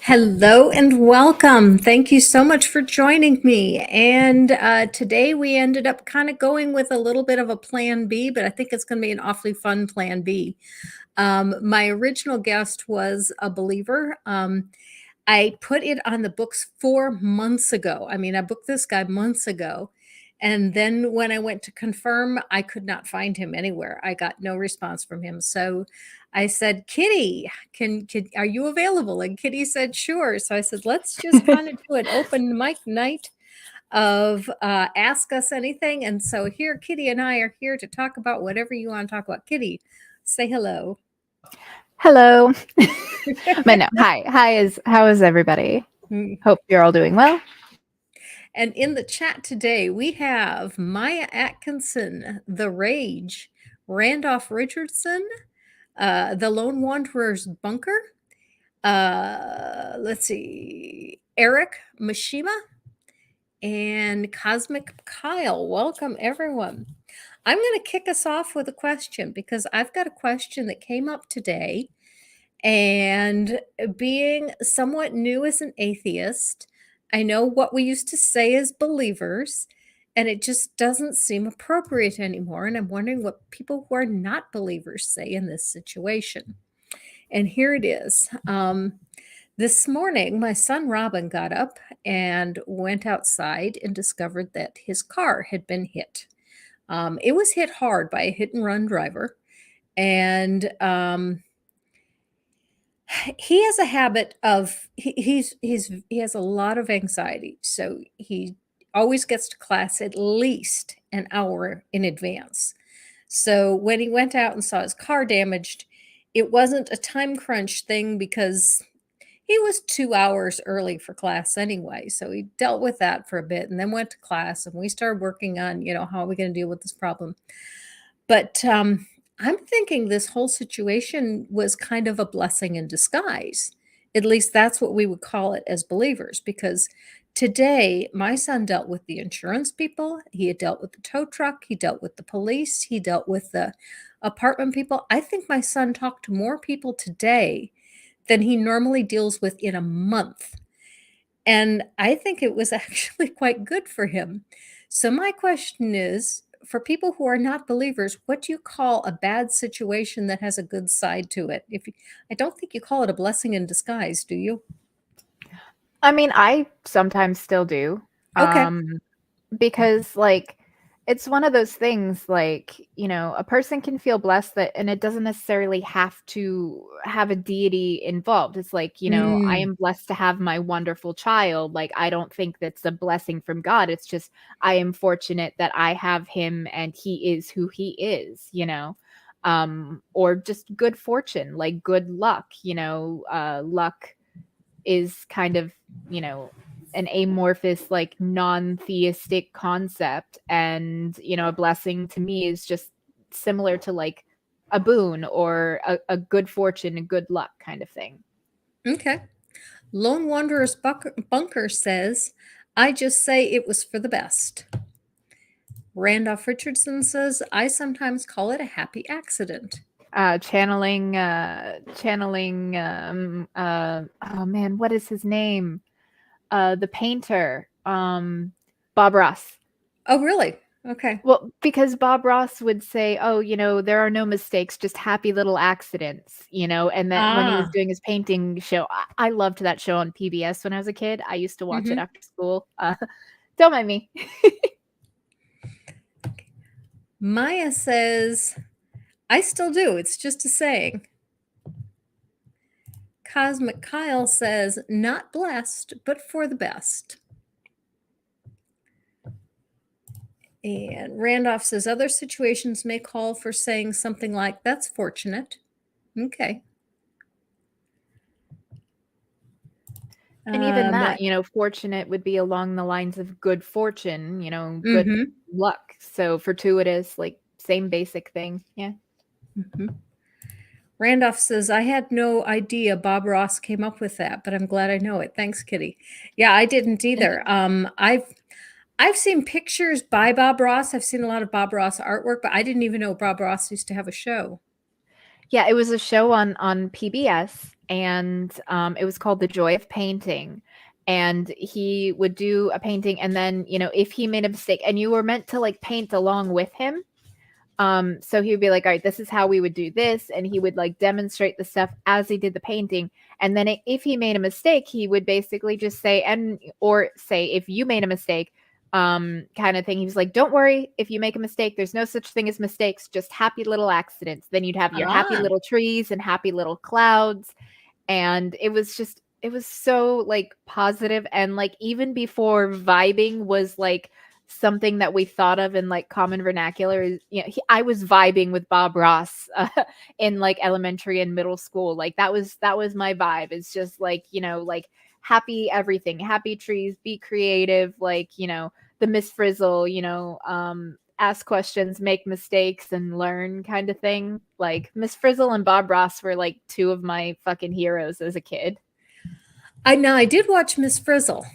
Hello and welcome. Thank you so much for joining me. And today we ended up kind of going with a little bit of a plan B, but I think it's going to be an awfully fun plan B. My original guest was a believer. I put it on the books 4 months ago. I mean, I booked this guy months ago. And then when I went to confirm, I could not find him anywhere. I got no response from him. So I said, Kitty, can are you available? And Kitty said, sure. So I said, let's just kind of do an open mic night of ask us anything. And so here, Kitty and I are here to talk about whatever you want to talk about. Kitty, say hello. Hello. But no, how is everybody? Hope you're all doing well. And in the chat today, we have Maya Atkinson, The Rage, Randolph Richardson, The Lone Wanderer's Bunker, let's see, Eric Mishima, and Cosmic Kyle. Welcome, everyone. I'm going to kick us off with a question because I've got a question that came up today. And being somewhat new as an atheist, I know what we used to say as believers, and it just doesn't seem appropriate anymore. And I'm wondering what people who are not believers say in this situation. And here it is. This morning, my son Robin got up and went outside and discovered that his car had been hit. It was hit hard by a hit and run driver. And he has a habit of he has a lot of anxiety, so he always gets to class at least an hour in advance. So when he went out and saw his car damaged, it wasn't a time crunch thing because he was 2 hours early for class anyway. So he dealt with that for a bit and then went to class, and we started working on, how are we going to deal with this problem. But I'm thinking this whole situation was kind of a blessing in disguise. At least that's what we would call it as believers, because today my son dealt with the insurance people, he had dealt with the tow truck, he dealt with the police, he dealt with the apartment people. I think my son talked to more people today than he normally deals with in a month. And I think it was actually quite good for him. So my question is, for people who are not believers, what do you call a bad situation that has a good side to it? I don't think you call it a blessing in disguise, do you? I mean, I sometimes still do. Okay. Because it's one of those things a person can feel blessed and it doesn't necessarily have to have a deity involved. It's I Mm, am blessed to have my wonderful child. Like, I don't think that's a blessing from God. It's just I am fortunate that I have him and he is who he is, or just good fortune, like good luck, luck is kind of, an amorphous, like non-theistic concept. And, a blessing to me is just similar to like a boon or a good fortune, a good luck kind of thing. okay. Lone Wanderer's Bunker says, I just say it was for the best. Randolph Richardson says, I sometimes call it a happy accident. Channeling oh man, what is his name? The painter, Bob Ross. Oh, really? Okay. Well, because Bob Ross would say, "Oh, there are no mistakes, just happy little accidents," and that when he was Ah. doing his painting show, I loved that show on PBS when I was a kid. I used to watch it Mhm. after school. Don't mind me. Maya says, I still do. It's just a saying. Cosmic Kyle says, not blessed, but for the best. And Randolph says, other situations may call for saying something like, that's fortunate. Okay. And even Um, that, fortunate would be along the lines of good fortune, good mhm, luck. So fortuitous, like same basic thing. Yeah. mhm. Randolph says, I had no idea Bob Ross came up with that, but I'm glad I know it. Thanks, Kitty. Yeah, I didn't either. I've seen pictures by Bob Ross. I've seen a lot of Bob Ross artwork, but I didn't even know Bob Ross used to have a show. Yeah, it was a show on PBS, and it was called The Joy of Painting. And he would do a painting, and then, if he made a mistake, and you were meant to like paint along with him. So he would be like, all right, this is how we would do this, and he would like demonstrate the stuff as he did the painting. And then if he made a mistake, he would basically just say, or say, if you made a mistake, kind of thing. He was like, don't worry if you make a mistake. There's no such thing as mistakes, just happy little accidents. Then you'd have your happy Ah, little trees and happy little clouds. And it was so like positive. And like even before vibing was like something that we thought of in like common vernacular, I was vibing with Bob Ross in like elementary and middle school. Like that was my vibe. It's just like, like happy everything, happy trees, be creative, like, the Miss Frizzle, ask questions, make mistakes, and learn kind of thing. Like Miss Frizzle and Bob Ross were like two of my fucking heroes as a kid. I did watch Miss Frizzle,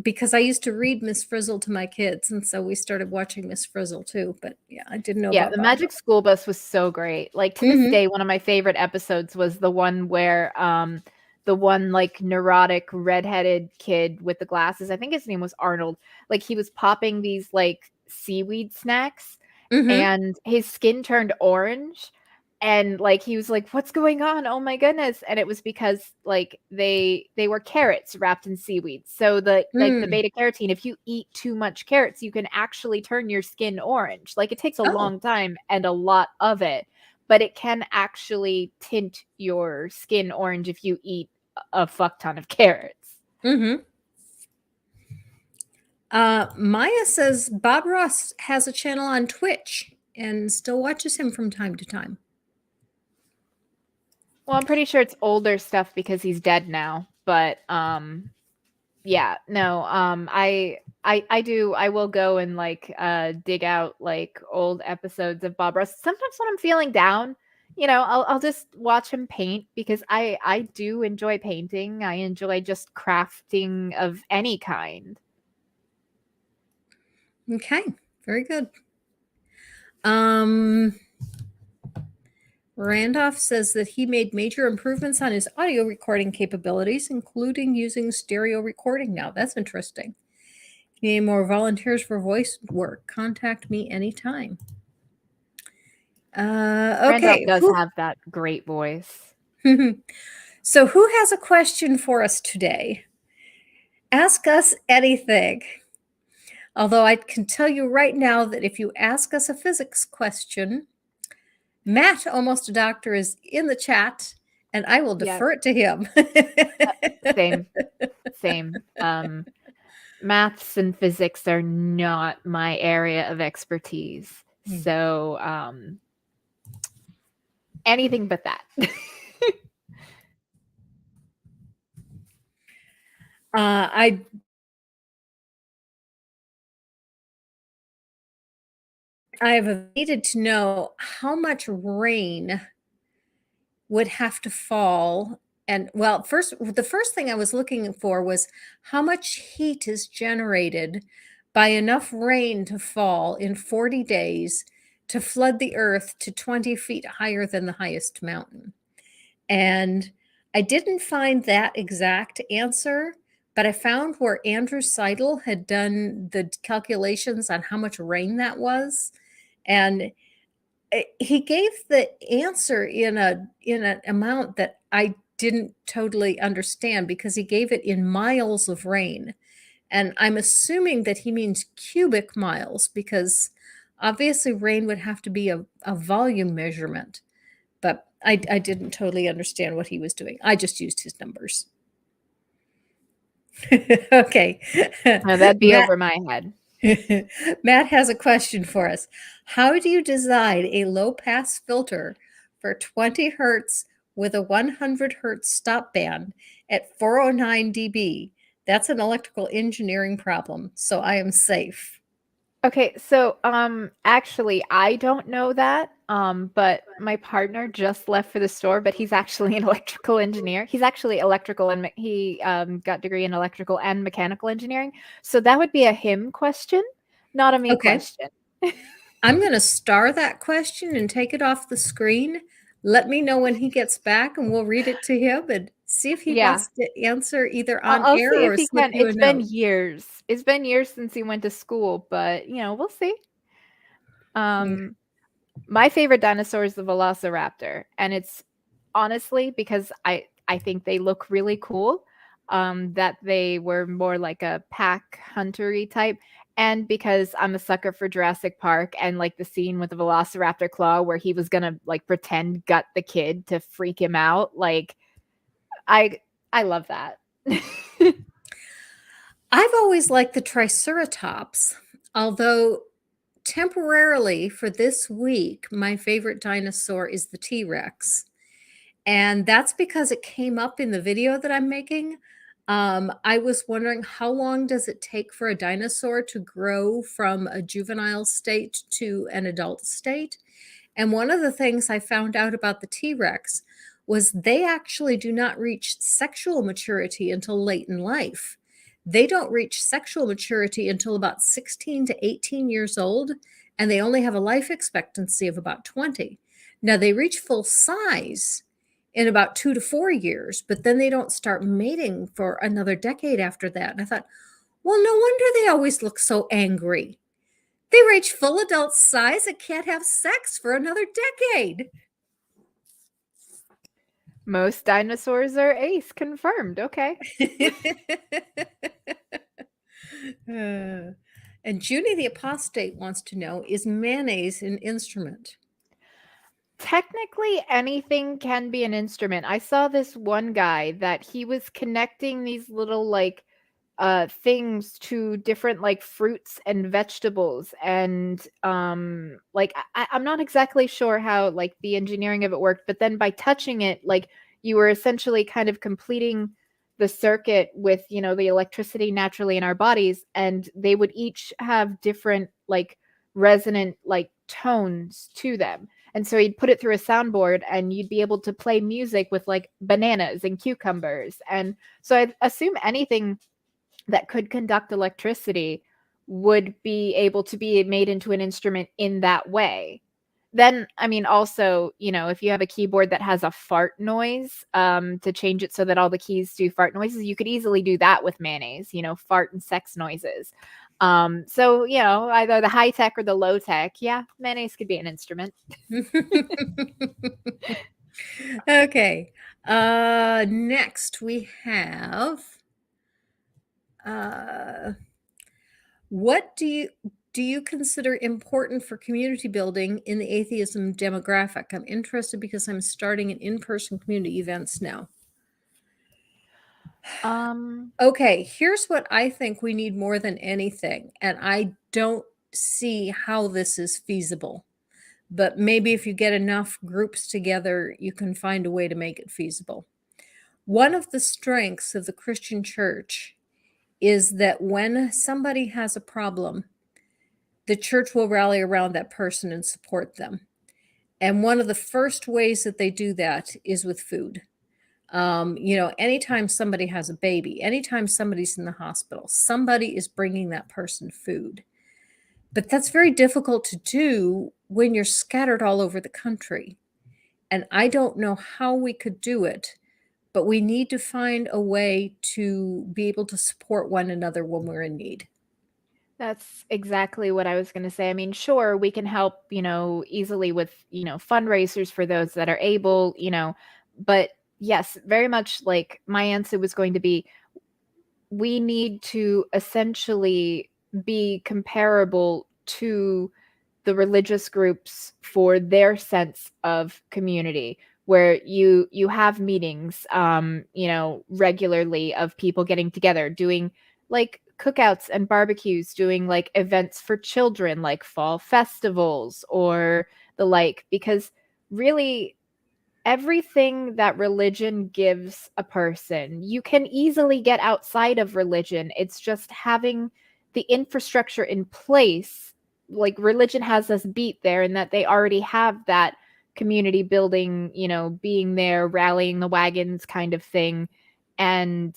because I used to read Miss Frizzle to my kids, and so we started watching Miss Frizzle too. But yeah, I didn't know Yeah, about the Bob Magic Ross. School Bus was so great. Like to this day, one of my favorite episodes was the one where the one like neurotic redheaded kid with the glasses, I think his name was Arnold, like he was popping these like seaweed snacks Mm-hmm. and his skin turned orange, and like he was like, what's going on, oh my goodness. And it was because like they were carrots wrapped in seaweed. So the like the Mm. beta carotene, if you eat too much carrots, you can actually turn your skin orange. Like it takes a Oh. long time and a lot of it, but it can actually tint your skin orange if you eat a fuck ton of carrots. Mm-hmm. Maya says Bob Ross has a channel on Twitch and still watches him from time to time. Well, I'm pretty sure it's older stuff because he's dead now, but yeah, no, I will go and like dig out like old episodes of Bob Ross. Sometimes when I'm feeling down, I'll just watch him paint, because I do enjoy painting. I enjoy just crafting of any kind. Okay, very good. Um, Randolph says that he made major improvements on his audio recording capabilities, including using stereo recording now. That's interesting. If you need more volunteers for voice work, contact me anytime. Randolph Okay. does have that great voice. So, who has a question for us today? Ask us anything. Although I can tell you right now that if you ask us a physics question, Matt, almost a doctor, is in the chat, and I will Yeah, defer it to him. same, same. Maths and physics are not my area of expertise. So, anything but that. I have needed to know how much rain would have to fall. And well, the first thing I was looking for was how much heat is generated by enough rain to fall in 40 days to flood the earth to 20 feet higher than the highest mountain. And I didn't find that exact answer, but I found where Andrew Seidel had done the calculations on how much rain that was. And he gave the answer in an amount that I didn't totally understand, because he gave it in miles of rain. And I'm assuming that he means cubic miles, because obviously rain would have to be a volume measurement. But I didn't totally understand what he was doing. I just used his numbers. Okay. No, that'd be Matt, over my head. Matt has a question for us. How do you design a low pass filter for 20 hertz with a 100 hertz stop band at 409 dB? That's an electrical engineering problem, so I am safe. Okay, so actually I don't know that. But my partner just left for the store, but he's actually an electrical engineer. He's actually electrical, and he got degree in electrical and mechanical engineering. So that would be a him question, not a me Okay. question. I'm going to star that question and take it off the screen. Let me know when he gets back and we'll read it to him and see if he Yeah. wants to answer either I'll on I'll air see if or he slip can. you a It's been note. years. It's been years since he went to school, but, we'll see. My favorite dinosaur is the velociraptor, and it's honestly because I think they look really cool, that they were more like a pack huntery type, and because I'm a sucker for Jurassic Park and, like, the scene with the velociraptor claw where he was gonna, like, pretend gut the kid to freak him out, like, I I love that. I've always liked the Triceratops, although temporarily for this week, my favorite dinosaur is the T Rex. And that's because it came up in the video that I'm making. I was wondering how long does it take for a dinosaur to grow from a juvenile state to an adult state? And one of the things I found out about the T Rex was they actually do not reach sexual maturity until late in life. They don't reach sexual maturity until about 16 to 18 years old, and they only have a life expectancy of about 20. Now, they reach full size in about 2 to 4 years, but then they don't start mating for another decade after that. And I thought, well, no wonder they always look so angry. They reach full adult size and can't have sex for another decade. Most dinosaurs are ace, confirmed, okay. And Junie the Apostate wants to know, is mayonnaise an instrument? Technically, anything can be an instrument. I saw this one guy that he was connecting these little, like, things to different, like, fruits and vegetables, and, like, I'm not exactly sure how, like, the engineering of it worked, but then by touching it, like, you were essentially kind of completing the circuit with, the electricity naturally in our bodies, and they would each have different, like, resonant, like, tones to them. And so he'd put it through a soundboard and you'd be able to play music with, like, bananas and cucumbers. And so I assume anything that could conduct electricity would be able to be made into an instrument in that way. Then, I mean, also, if you have a keyboard that has a fart noise, to change it so that all the keys do fart noises, you could easily do that with mayonnaise, fart and sex noises. So, either the high tech or the low tech, yeah, mayonnaise could be an instrument. Okay. Next we have what do you consider important for community building in the atheism demographic? I'm interested because I'm starting an in-person community events now. Okay, here's what I think we need more than anything, and I don't see how this is feasible. But maybe if you get enough groups together, you can find a way to make it feasible. One of the strengths of the Christian church is that when somebody has a problem, the church will rally around that person and support them. And one of the first ways that they do that is with food. Anytime somebody has a baby, anytime somebody's in the hospital, somebody is bringing that person food. But that's very difficult to do when you're scattered all over the country. And I don't know how we could do it, but we need to find a way to be able to support one another when we're in need. That's exactly what I was going to say. I mean, sure, we can help, easily with, fundraisers for those that are able, but yes, very much like my answer was going to be, we need to essentially be comparable to the religious groups for their sense of community, where you have meetings, regularly, of people getting together doing, like, cookouts and barbecues, doing, like, events for children like fall festivals or the like, because really everything that religion gives a person, you can easily get outside of religion. It's just having the infrastructure in place. Like, religion has us beat there in that they already have that community building, being there, rallying the wagons kind of thing. And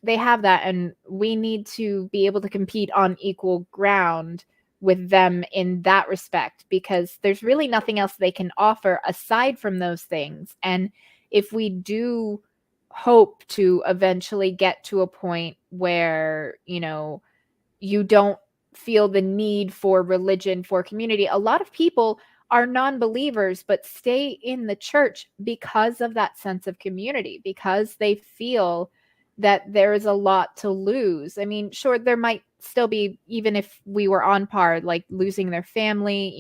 they have that. And we need to be able to compete on equal ground with them in that respect, because there's really nothing else they can offer aside from those things. And if we do hope to eventually get to a point where, you don't feel the need for religion, for community, a lot of people are non-believers but stay in the church because of that sense of community, because they feel that there is a lot to lose. I mean, sure, there might still be, even if we were on par, like losing their family,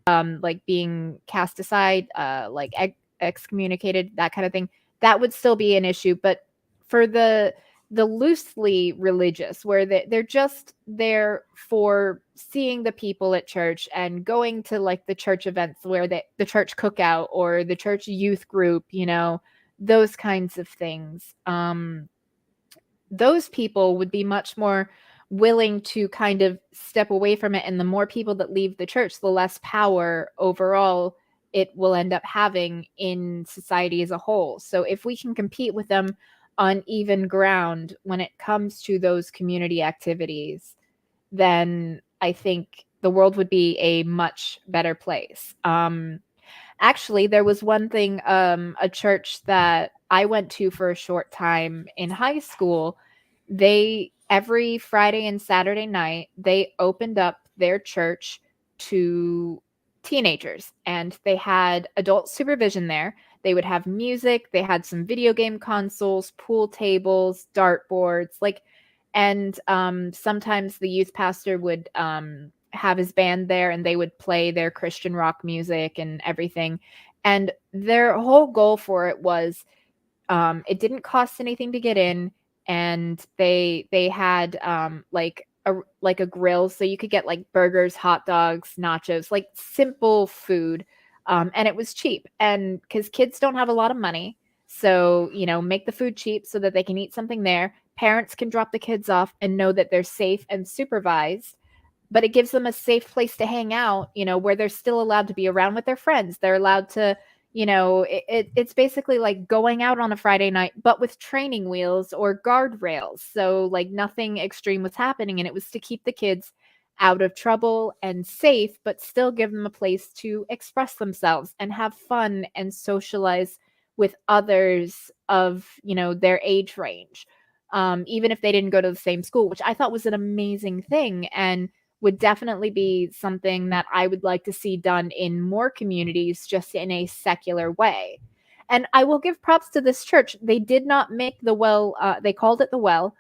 like being cast aside, like excommunicated, that kind of thing. That would still be an issue. But for the loosely religious, where they're just there for seeing the people at church and going to like the church events, where the church cookout or the church youth group, those kinds of things. Those people would be much more willing to kind of step away from it. And the more people that leave the church, the less power overall it will end up having in society as a whole. So if we can compete with them on even ground when it comes to those community activities, then I think the world would be a much better place. Actually, there was one thing, a church that I went to for a short time in high school, they every Friday and Saturday night, they opened up their church to teenagers, and they had adult supervision there. They would have music, they had some video game consoles, pool tables, dartboards, like, and sometimes the youth pastor would have his band there, and they would play their Christian rock music and everything. And their whole goal for it was, it didn't cost anything to get in, and they had like a grill, so you could get like burgers, hot dogs, nachos, like simple food. And it was cheap, and because kids don't have a lot of money, so make the food cheap so that they can eat something there. Parents can drop the kids off and know that they're safe and supervised, but it gives them a safe place to hang out, where they're still allowed to be around with their friends. They're allowed to, it's basically like going out on a Friday night, but with training wheels or guardrails. So like nothing extreme was happening. And it was to keep the kids out of trouble and safe, but still give them a place to express themselves and have fun and socialize with others of, their age range. Even if they didn't go to the same school, which I thought was an amazing thing. And would definitely be something that I would like to see done in more communities, just in a secular way. And I will give props to this church. They did not make the well, they called it the well,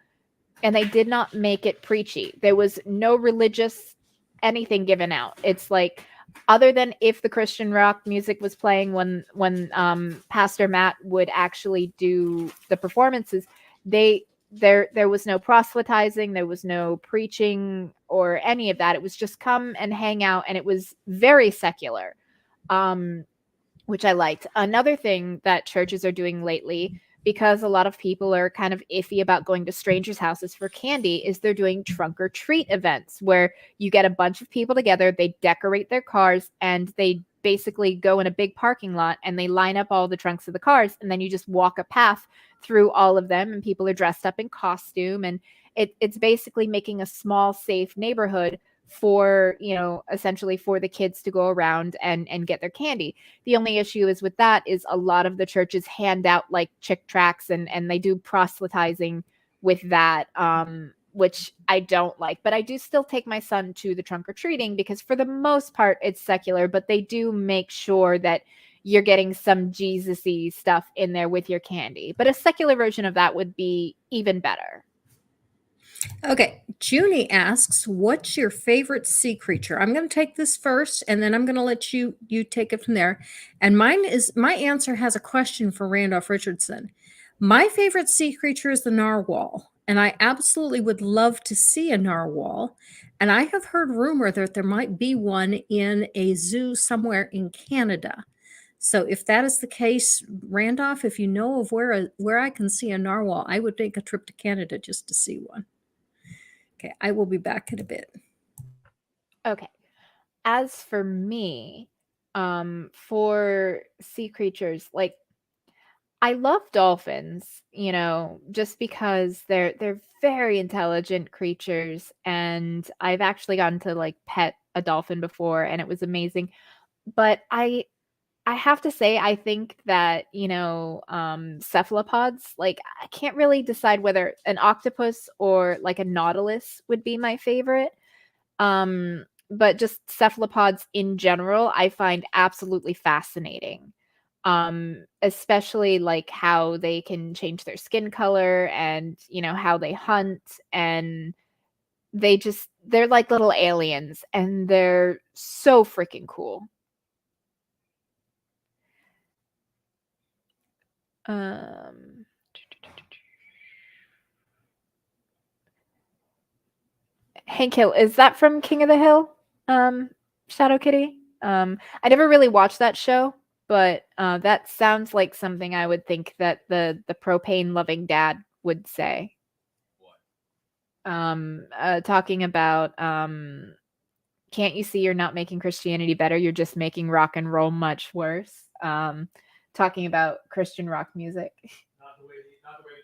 and they did not make it preachy. There was no religious anything given out. It's like, other than if the Christian rock music was playing when Pastor Matt would actually do the performances, there was no proselytizing, there was no preaching or any of that. It was just come and hang out, and it was very secular, which I liked. Another thing that churches are doing lately, because a lot of people are kind of iffy about going to strangers' houses for candy, is they're doing trunk or treat events where you get a bunch of people together, they decorate their cars, and they basically go in a big parking lot and they line up all the trunks of the cars, and then you just walk a path through all of them, and people are dressed up in costume, and it's basically making a small, safe neighborhood for, essentially for the kids to go around and get their candy. The only issue is with that is a lot of the churches hand out like chick tracts, and they do proselytizing with that, which I don't like. But I do still take my son to the trunk or treating, because for the most part it's secular, but they do make sure that you're getting some Jesus-y stuff in there with your candy. But a secular version of that would be even better. Okay, Junie asks, what's your favorite sea creature? I'm going to take this first, and then I'm going to let you take it from there. And my answer has a question for Randolph Richardson. My favorite sea creature is the narwhal, and I absolutely would love to see a narwhal. And I have heard rumor that there might be one in a zoo somewhere in Canada. So if that is the case, Randolph, if you know of where I can see a narwhal, I would make a trip to Canada just to see one. Okay, I will be back in a bit. Okay. As for me, for sea creatures, like, I love dolphins, just because they're very intelligent creatures, and I've actually gotten to like pet a dolphin before, and it was amazing. But I have to say, I think that, cephalopods, like, I can't really decide whether an octopus or like a nautilus would be my favorite. But just cephalopods in general, I find absolutely fascinating. Especially like how they can change their skin color and, how they hunt, and they're like little aliens, and they're so freaking cool. Um Hank Hill, is that from King of the Hill? Shadow Kitty? I never really watched that show, but that sounds like something I would think that the propane loving dad would say. Talking about can't you see you're not making Christianity better? You're just making rock and roll much worse. Talking about Christian rock music. Not the way the character's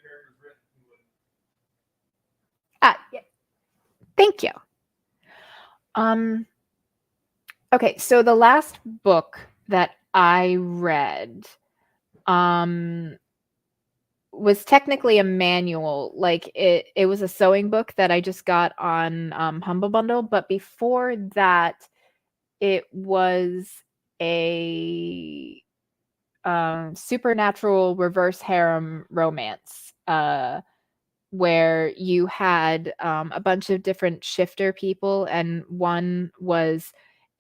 written. Yeah. Thank you. Okay, so the last book that I read was technically a manual. Like it was a sewing book that I just got on Humble Bundle, but before that it was a supernatural reverse harem romance where you had a bunch of different shifter people, and one was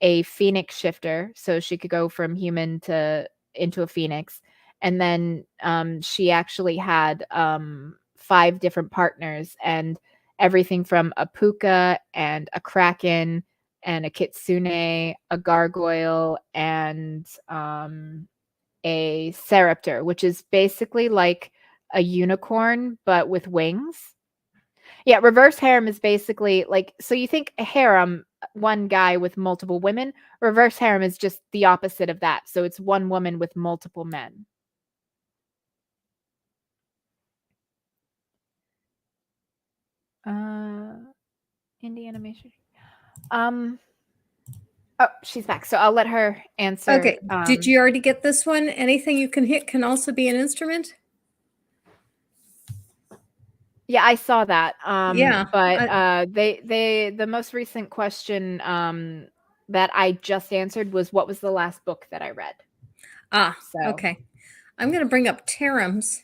a phoenix shifter, so she could go from human to into a phoenix. And then she actually had 5 different partners, and everything from a puka and a kraken and a kitsune, a gargoyle, and a seraptor, which is basically like a unicorn but with wings. Yeah, reverse harem is basically like, so you think a harem, one guy with multiple women. Reverse harem is just the opposite of that. So it's one woman with multiple men. Indie animation. Oh, she's back. So I'll let her answer. Okay. Did you already get this one? Anything you can hit can also be an instrument? Yeah, I saw that. Yeah. But the most recent question that I just answered was, what was the last book that I read? Okay. I'm going to bring up terems.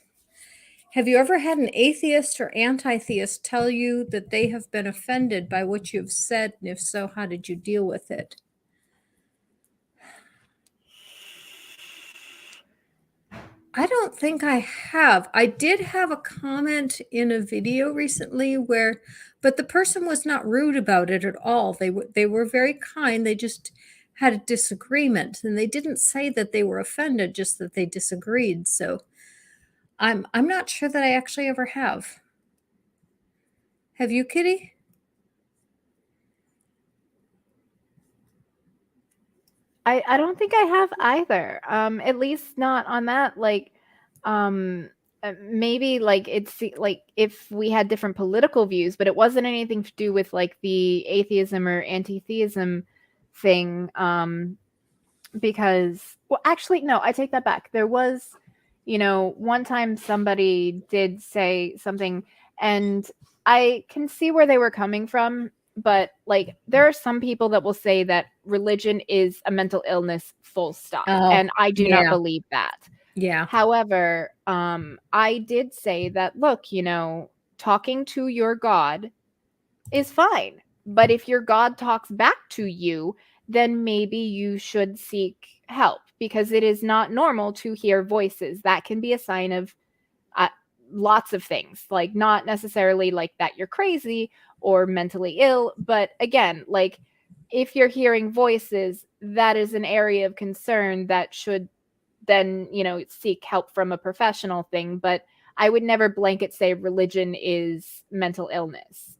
Have you ever had an atheist or anti-theist tell you that they have been offended by what you've said? And if so, how did you deal with it? I don't think I have. I did have a comment in a video recently but the person was not rude about it at all. They were very kind. They just had a disagreement, and they didn't say that they were offended, just that they disagreed. So I'm not sure that I actually ever have. Have you, Kitty? I don't think I have either. At least not on that. Like, maybe like it's like if we had different political views, but it wasn't anything to do with like the atheism or anti-theism thing. Because, well, actually, no, I take that back. There was, one time somebody did say something, and I can see where they were coming from. But like, there are some people that will say that religion is a mental illness, full stop. And I do not believe that. Yeah. However, I did say that, look, talking to your God is fine. But if your God talks back to you, then maybe you should seek help, because it is not normal to hear voices. That can be a sign of lots of things, like not necessarily like that you're crazy or mentally ill, but again, like if you're hearing voices, that is an area of concern that should then, seek help from a professional thing. But I would never blanket say religion is mental illness,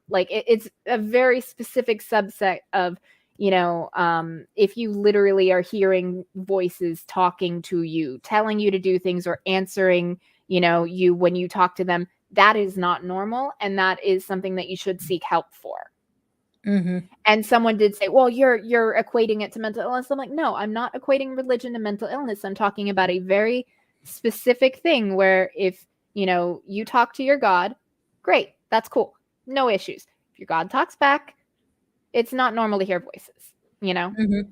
like it's a very specific subset of, if you literally are hearing voices talking to you, telling you to do things or answering, you when you talk to them, that is not normal. And that is something that you should seek help for. Mm-hmm. And someone did say, well, you're equating it to mental illness. I'm like, no, I'm not equating religion to mental illness. I'm talking about a very specific thing where if, you talk to your God, great, that's cool. No issues. If your God talks back, it's not normal to hear voices, Mm-hmm.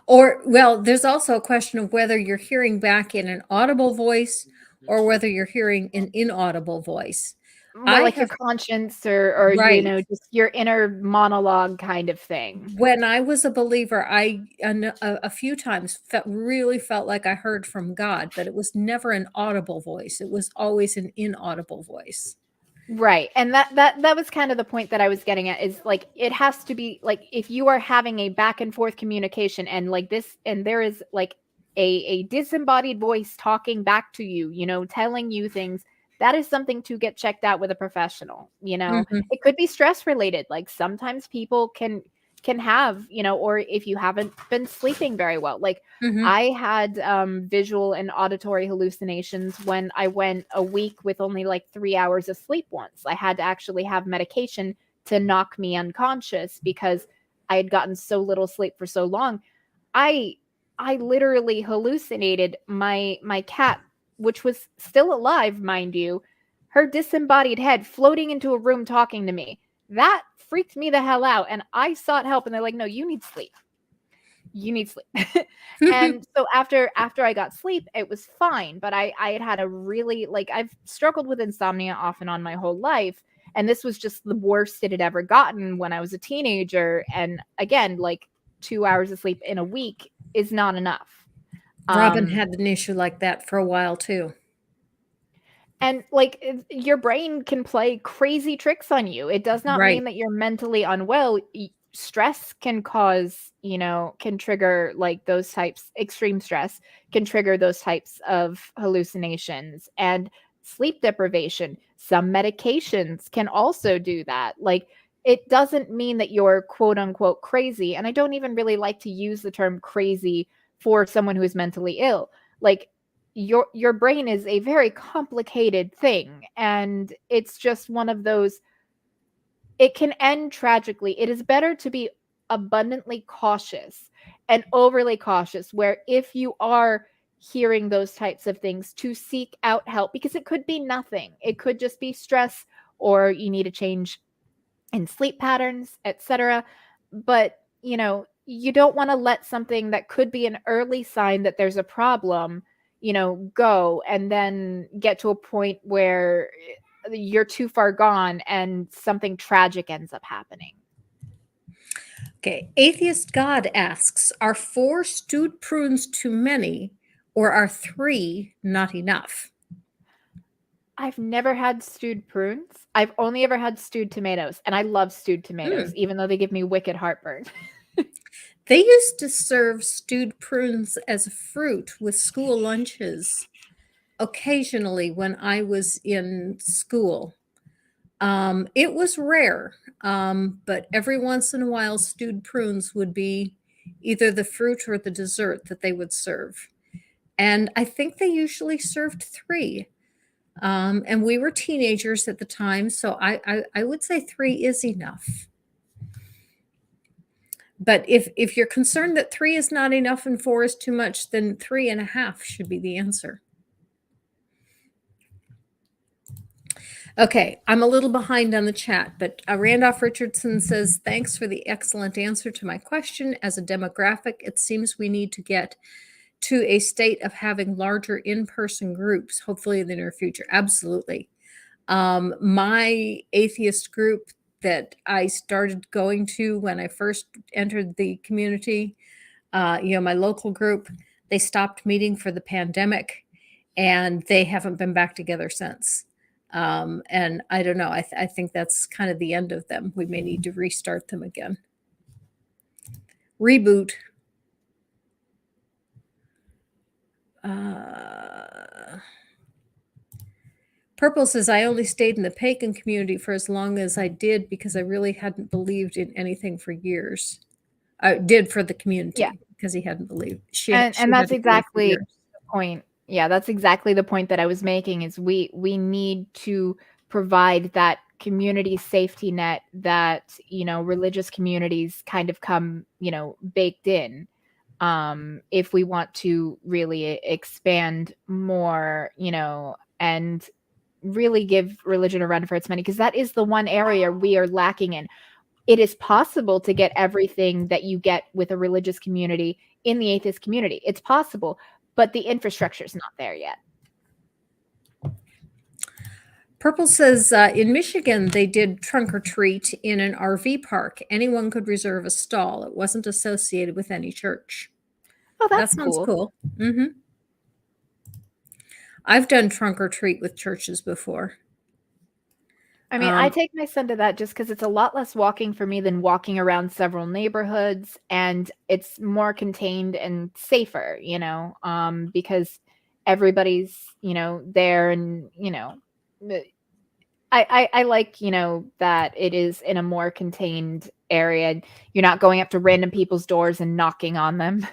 Or, well, there's also a question of whether you're hearing back in an audible voice or whether you're hearing an inaudible voice. More I like your have, conscience or right. just your inner monologue kind of thing. When I was a believer, a few times really felt like I heard from God, but it was never an audible voice. It was always an inaudible voice. Right. And that was kind of the point that I was getting at, is like, it has to be like, if you are having a back and forth communication and like this, and there is like a disembodied voice talking back to you, telling you things, that is something to get checked out with a professional. Mhm, It could be stress related. Like sometimes people can have, or if you haven't been sleeping very well, like mhm. I had visual and auditory hallucinations when I went a week with only like 3 hours of sleep once. I had to actually have medication to knock me unconscious because I had gotten so little sleep for so long. I I literally hallucinated my cat, which was still alive, mind you, her disembodied head floating into a room talking to me. That freaked me the hell out, and I sought help, and they're like, "No, you need sleep. You need sleep." And so after I got sleep, it was fine, but I had a really, like, I've struggled with insomnia off and on my whole life, and this was just the worst it had ever gotten when I was a teenager. And again, like 2 hours of sleep in a week is not enough. Robin Um had an issue like that for a while too. And like your brain can play crazy tricks on you. It does not mean Right. that you're mentally unwell. Stress can cause, can trigger like those types, extreme stress can trigger those types of hallucinations, and sleep deprivation. Some medications can also do that. Like, it doesn't mean that you're quote unquote crazy. And I don't even really like to use the term crazy for someone who is mentally ill. Like, your brain is a very complicated thing, and it's just one of those, it can end tragically. It is better to be abundantly cautious and overly cautious, where if you are hearing those types of things, to seek out help, because it could be nothing. It could just be stress, or you need a change in sleep patterns, etc. But, you don't want to let something that could be an early sign that there's a problem, go and then get to a point where you're too far gone and something tragic ends up happening. Okay. Atheist God asks, are 4 stewed prunes too many or are 3 not enough? I've never had stewed prunes. I've only ever had stewed tomatoes, and I love stewed tomatoes, Mm. even though they give me wicked heartburn. They used to serve stewed prunes as a fruit with school lunches occasionally when I was in school. It was rare, but every once in a while, stewed prunes would be either the fruit or the dessert that they would serve. And I think they usually served 3. And we were teenagers at the time, so I would say 3 is enough. But if you're concerned that 3 is not enough and 4 is too much, then 3.5 should be the answer. Okay, I'm a little behind on the chat, but Randolph Richardson says, thanks for the excellent answer to my question. As a demographic, it seems we need to get to a state of having larger in-person groups, hopefully in the near future. Absolutely. My atheist group that I started going to when I first entered the community, my local group, they stopped meeting for the pandemic and they haven't been back together since. And I don't know. I think that's kind of the end of them. We may need to restart them again. Reboot. Purple says, I only stayed in the pagan community for as long as I did because I really hadn't believed in anything for years. did for the community Yeah. because he hadn't believed. And She that's hadn't believed for exactly years. the point. Yeah, that's exactly the point that I was making is we need to provide that community safety net that, religious communities kind of come, baked in. If we want to really expand more, and really give religion a run for its money, because that is the one area we are lacking in. It is possible to get everything that you get with a religious community in the atheist community. It's possible, but the infrastructure is not there yet. Purple says in Michigan, they did trunk or treat in an RV park. Anyone could reserve a stall. It wasn't associated with any church. Oh, That that's sounds cool. cool. I've done trunk or treat with churches before. I mean, I take my son to that just because it's a lot less walking for me than walking around several neighborhoods, and it's more contained and safer, because everybody's, there, and, I like, that it is in a more contained area. You're not going up to random people's doors and knocking on them.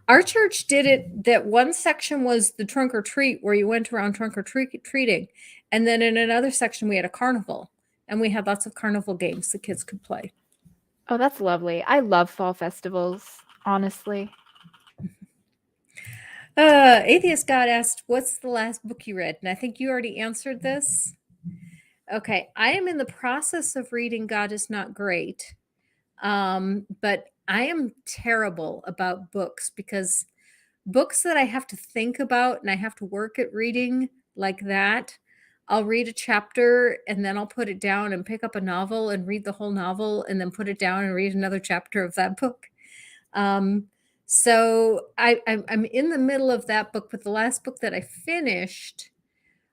Our church did it, that one section was the trunk or treat where you went around trunk or treating. And then in another section, we had a carnival, and we had lots of carnival games the kids could play. Oh, that's lovely. I love fall festivals, honestly. Atheist God asked, what's the last book you read? And I think you already answered this. Okay. I am in the process of reading God is Not Great. But I am terrible about books because books that I have to think about and I have to work at reading like that, I'll read a chapter and then I'll put it down and pick up a novel and read the whole novel and then put it down and read another chapter of that book. So I'm in the middle of that book, but the last book that I finished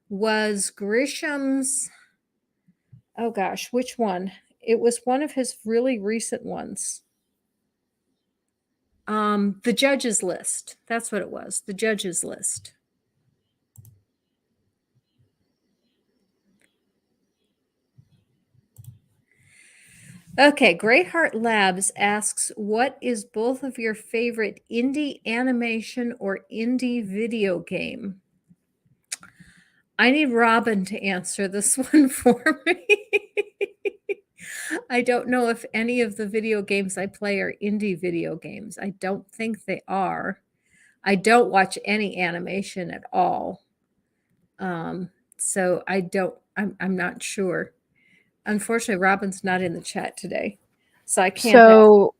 was Grisham's. Oh gosh, which one? It was one of his really recent ones. The Judges List. That's what it was. The Judges List. Okay, Greyheart Labs asks, what is both of your favorite indie animation or indie video game? I need Robin to answer this one for me. I don't know if any of the video games I play are indie video games. I don't think they are. I don't watch any animation at all. So I'm not sure. Unfortunately, Robin's not in the chat today, so I can't. So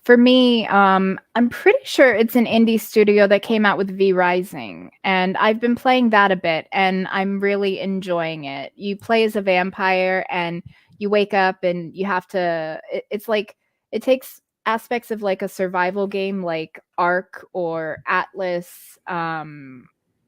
for me, I'm pretty sure it's an indie studio that came out with V Rising, and I've been playing that a bit, and I'm really enjoying it. You play as a vampire, and you wake up, and you have to. It's like it takes aspects of like a survival game, like Ark or Atlas,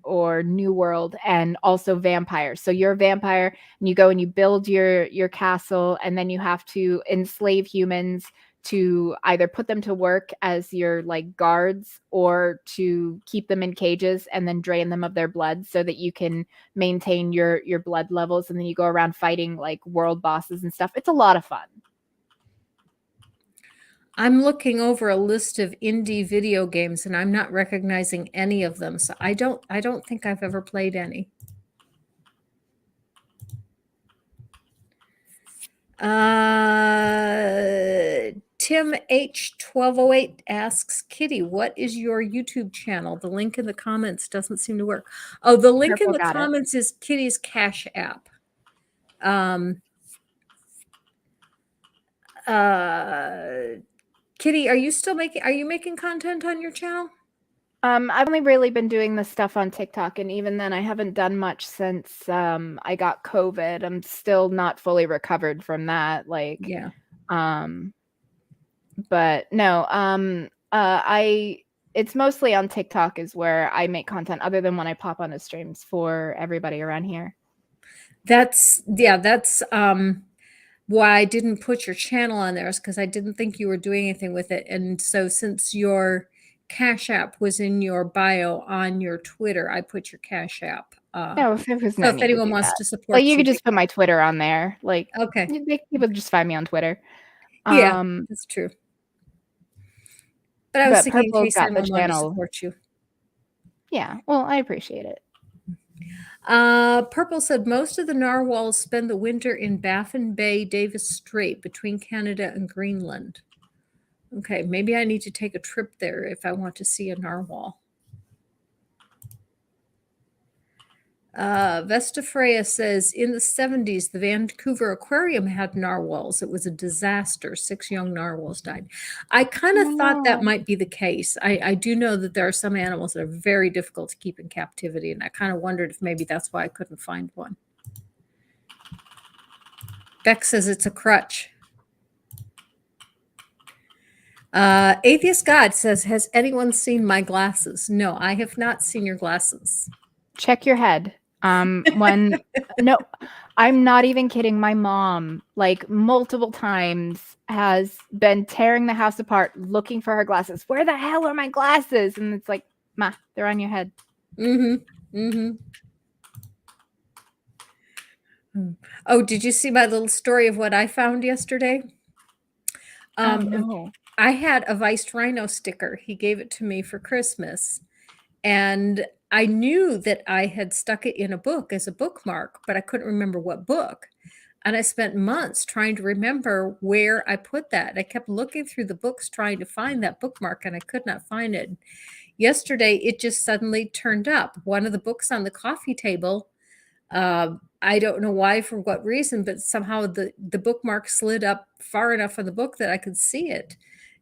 or New World, and also vampires. So you're a vampire and you go and you build your castle, and then you have to enslave humans to either put them to work as your like guards or to keep them in cages and then drain them of their blood so that you can maintain your blood levels, and then you go around fighting like world bosses and stuff. It's a lot of fun. I'm looking over a list of indie video games and I'm not recognizing any of them. So I don't think I've ever played any. Tim H1208 asks, Kitty, what is your YouTube channel? The link in the comments doesn't seem to work. Oh, the link in the comments is Kitty's Cash App. Kitty, are you making content on your channel? I've only really been doing this stuff on TikTok, and even then I haven't done much since I got COVID. I'm still not fully recovered from that. Like, yeah. But no, it's mostly on TikTok is where I make content, other than when I pop on the streams for everybody around here. That's why I didn't put your channel on there, is because I didn't think you were doing anything with it. And so since your Cash App was in your bio on your Twitter, I put your Cash App. No, if anyone wants to support, like, you could just put my Twitter on there. Like, okay, people just find me on Twitter. Yeah, that's true. But I was But thinking in Purple's case got the anyone wanted to channel. support you. Yeah, well, I appreciate it. Purple said most of the narwhals spend the winter in Baffin Bay, Davis Strait between Canada and Greenland. Okay, maybe I need to take a trip there if I want to see a narwhal. Vesta Freya says, in the 70s, the Vancouver Aquarium had narwhals. It was a disaster. 6 young narwhals died. I kind of thought that might be the case. I do know that there are some animals that are very difficult to keep in captivity, and I kind of wondered if maybe that's why I couldn't find one. Beck says it's a crutch. Atheist God says, has anyone seen my glasses? No, I have not seen your glasses. Check your head. No, I'm not even kidding. My mom, like multiple times, has been tearing the house apart looking for her glasses. Where the hell are my glasses? And it's like, Ma, they're on your head. Oh, did you see my little story of what I found yesterday? No. I had a Vice Rhino sticker. He gave it to me for Christmas. And I knew that I had stuck it in a book as a bookmark, but I couldn't remember what book. And I spent months trying to remember where I put that. I kept looking through the books trying to find that bookmark, and I could not find it. Yesterday, it just suddenly turned up. One of the books on the coffee table, I don't know why, for what reason, but somehow the bookmark slid up far enough on the book that I could see it.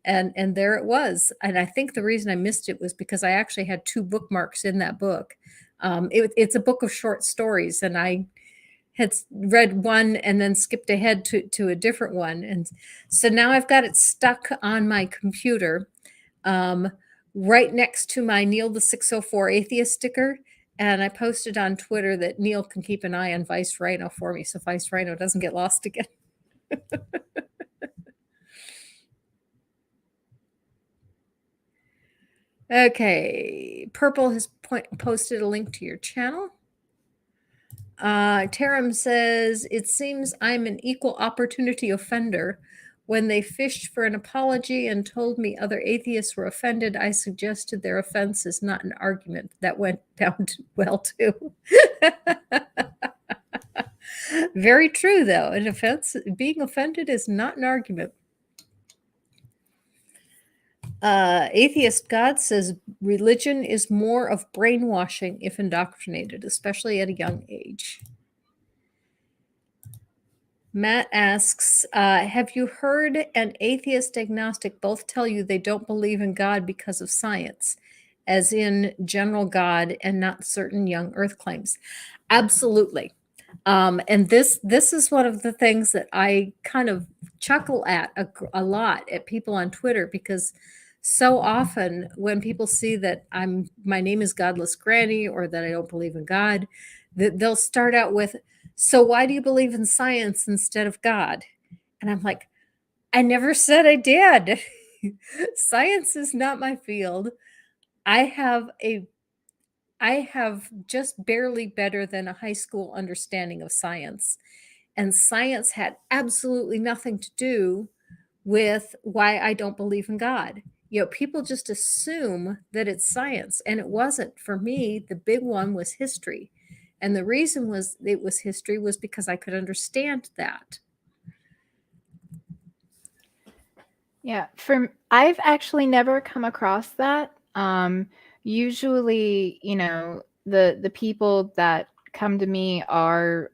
And there it was. And I think the reason I missed it was because I actually had 2 bookmarks in that book. It's a book of short stories, and I had read one and then skipped ahead to a different one. And so now I've got it stuck on my computer, right next to my Neil the 604 Atheist sticker. And I posted on Twitter that Neil can keep an eye on Vice Rhino for me so Vice Rhino doesn't get lost again. Okay, Purple has posted a link to your channel. Taram says, it seems I'm an equal opportunity offender. When they fished for an apology and told me other atheists were offended, I suggested their offense is not an argument. That went down well, too. Very true, though. An offense, being offended is not an argument. Atheist God says religion is more of brainwashing if indoctrinated, especially at a young age. Matt asks, have you heard an atheist agnostic both tell you they don't believe in God because of science, as in general God and not certain young earth claims? Absolutely. And this is one of the things that I kind of chuckle at a lot at people on Twitter, because so often when people see that my name is Godless Granny, or that I don't believe in God, they'll start out with, so why do you believe in science instead of God? And I'm like, I never said I did. Science is not my field. I have just barely better than a high school understanding of science. And science had absolutely nothing to do with why I don't believe in God. People just assume that it's science, and it wasn't. For me, the big one was history. And the reason it was history was because I could understand that. Yeah, I've actually never come across that. Usually, the people that come to me are,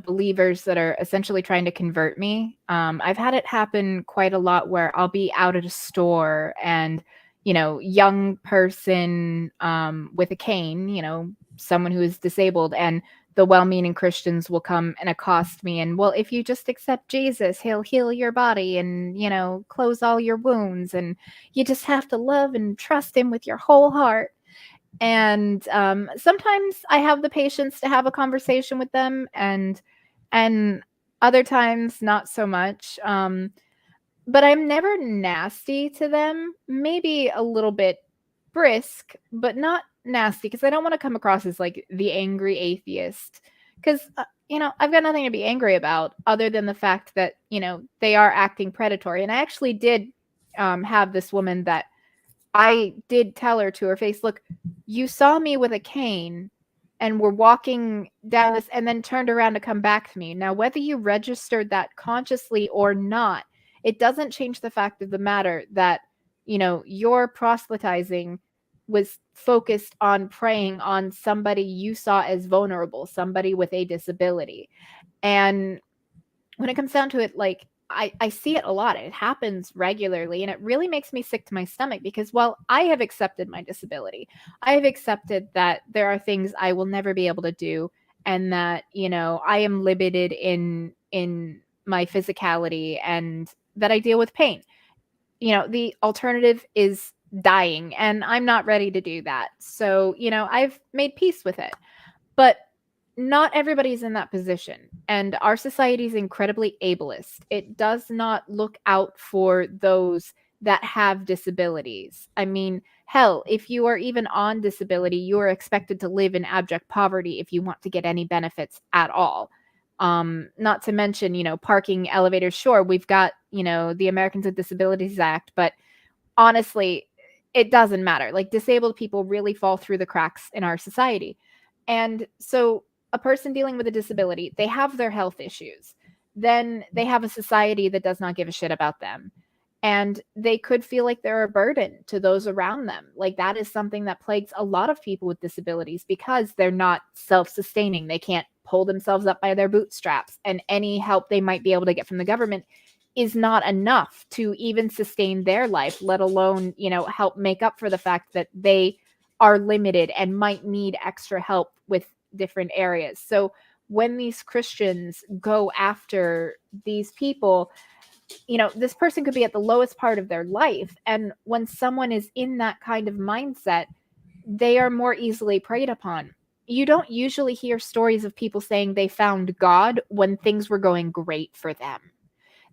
believers that are essentially trying to convert me. I've had it happen quite a lot where I'll be out at a store and, young person with a cane, someone who is disabled, and the well-meaning Christians will come and accost me and, well, if you just accept Jesus, he'll heal your body and, close all your wounds, and you just have to love and trust him with your whole heart. And sometimes I have the patience to have a conversation with them, and other times not so much. But I'm never nasty to them, maybe a little bit brisk, but not nasty, because I don't want to come across as like the angry atheist, because I've got nothing to be angry about other than the fact that they are acting predatory. And I actually did have this woman that I did tell her to her face, look, you saw me with a cane and were walking down this and then turned around to come back to me. Now, whether you registered that consciously or not, it doesn't change the fact of the matter that, your proselytizing was focused on preying on somebody you saw as vulnerable, somebody with a disability. And when it comes down to it, like, I see it a lot. It happens regularly, and it really makes me sick to my stomach because while I have accepted my disability, I have accepted that there are things I will never be able to do, and that, I am limited in my physicality, and that I deal with pain. The alternative is dying, and I'm not ready to do that. So, I've made peace with it. But not everybody's in that position. And our society is incredibly ableist. It does not look out for those that have disabilities. I mean, hell, if you are even on disability, you are expected to live in abject poverty if you want to get any benefits at all. Not to mention, parking, elevators. Sure, we've got, the Americans with Disabilities Act, but honestly, it doesn't matter. Like, disabled people really fall through the cracks in our society. And so a person dealing with a disability, they have their health issues. Then they have a society that does not give a shit about them. And they could feel like they're a burden to those around them. Like, that is something that plagues a lot of people with disabilities because they're not self-sustaining. They can't pull themselves up by their bootstraps. And any help they might be able to get from the government is not enough to even sustain their life, let alone, help make up for the fact that they are limited and might need extra help with different areas. So when these Christians go after these people, this person could be at the lowest part of their life. And when someone is in that kind of mindset, they are more easily preyed upon. You don't usually hear stories of people saying they found God when things were going great for them.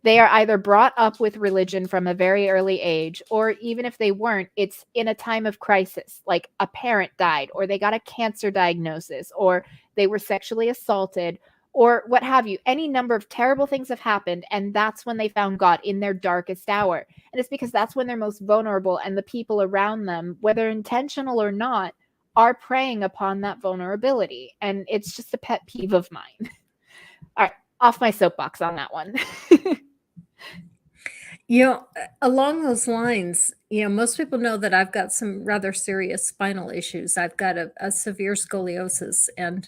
They are either brought up with religion from a very early age, or even if they weren't, it's in a time of crisis, like a parent died, or they got a cancer diagnosis, or they were sexually assaulted, or what have you. Any number of terrible things have happened, and that's when they found God in their darkest hour. And it's because that's when they're most vulnerable, and the people around them, whether intentional or not, are preying upon that vulnerability. And it's just a pet peeve of mine. All right, off my soapbox on that one. Along those lines, most people know that I've got some rather serious spinal issues. I've got a severe scoliosis. And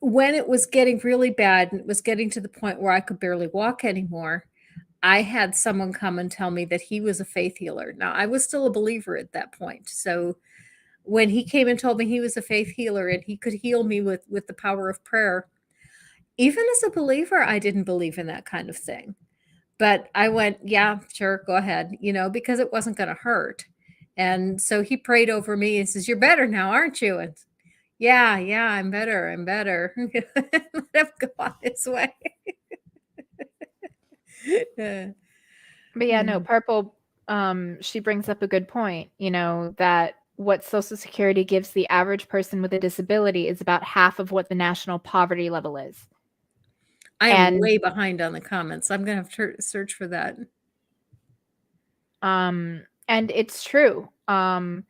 when it was getting really bad and it was getting to the point where I could barely walk anymore, I had someone come and tell me that he was a faith healer. Now, I was still a believer at that point. So when he came and told me he was a faith healer and he could heal me with the power of prayer, even as a believer, I didn't believe in that kind of thing. But I went, yeah, sure, go ahead, because it wasn't going to hurt. And so he prayed over me and says, "You're better now, aren't you?" And yeah, I'm better. I'm better. Let him go on his way. But yeah, no, Purple, she brings up a good point, that what Social Security gives the average person with a disability is about half of what the national poverty level is. I am way behind on the comments. I'm going to have to search for that. And it's true. There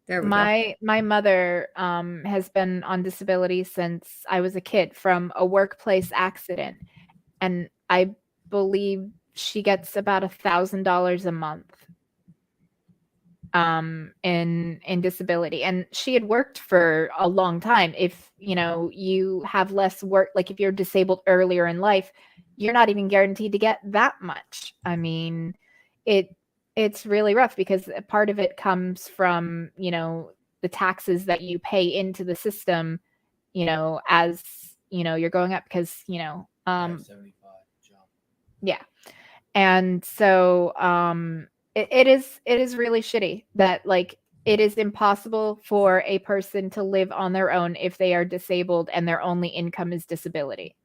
we go. My mother has been on disability since I was a kid from a workplace accident. And I believe she gets about $1,000 a month in disability. And she had worked for a long time. If, you have less work, like if you're disabled earlier in life, you're not even guaranteed to get that much. I mean, it's really rough because a part of it comes from, the taxes that you pay into the system, as, you're going up because, 75 jump. Yeah. And so it is really shitty that, like, it is impossible for a person to live on their own if they are disabled and their only income is disability.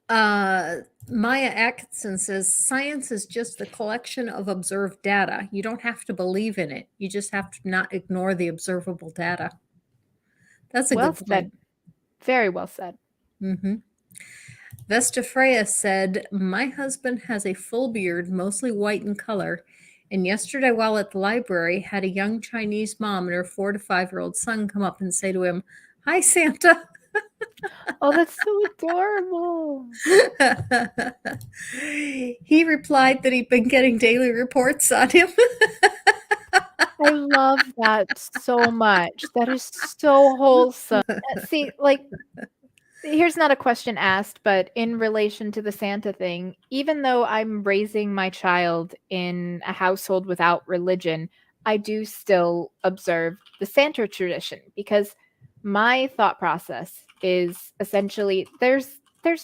Maya Atkinson says science is just the collection of observed data. You don't have to believe in it. You just have to not ignore the observable data. That's a well good said. point. Very well said. Vesta Freya said, "My husband has a full beard, mostly white in color, And yesterday, while at the library, had a young Chinese mom and her 4 to 5-year-old son come up and say to him, "Hi, Santa." Oh, that's so adorable. He replied that he'd been getting daily reports on him. I love that so much. That is so wholesome. See, like, here's not a question asked, but in relation to the Santa thing, even though I'm raising my child in a household without religion, I do still observe the Santa tradition because my thought process is essentially there's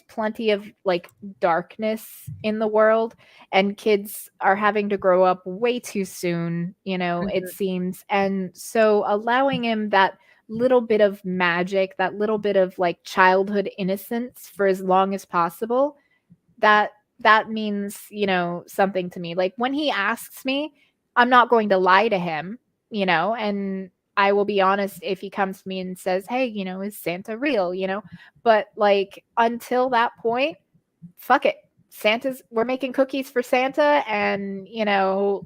plenty of like darkness in the world and kids are having to grow up way too soon, it seems. And so allowing him that little bit of magic, that little bit of like childhood innocence for as long as possible, that means, something to me. Like when he asks me, I'm not going to lie to him, and I will be honest if he comes to me and says, "Hey, is Santa real?" But like until that point, fuck it. We're making cookies for Santa and,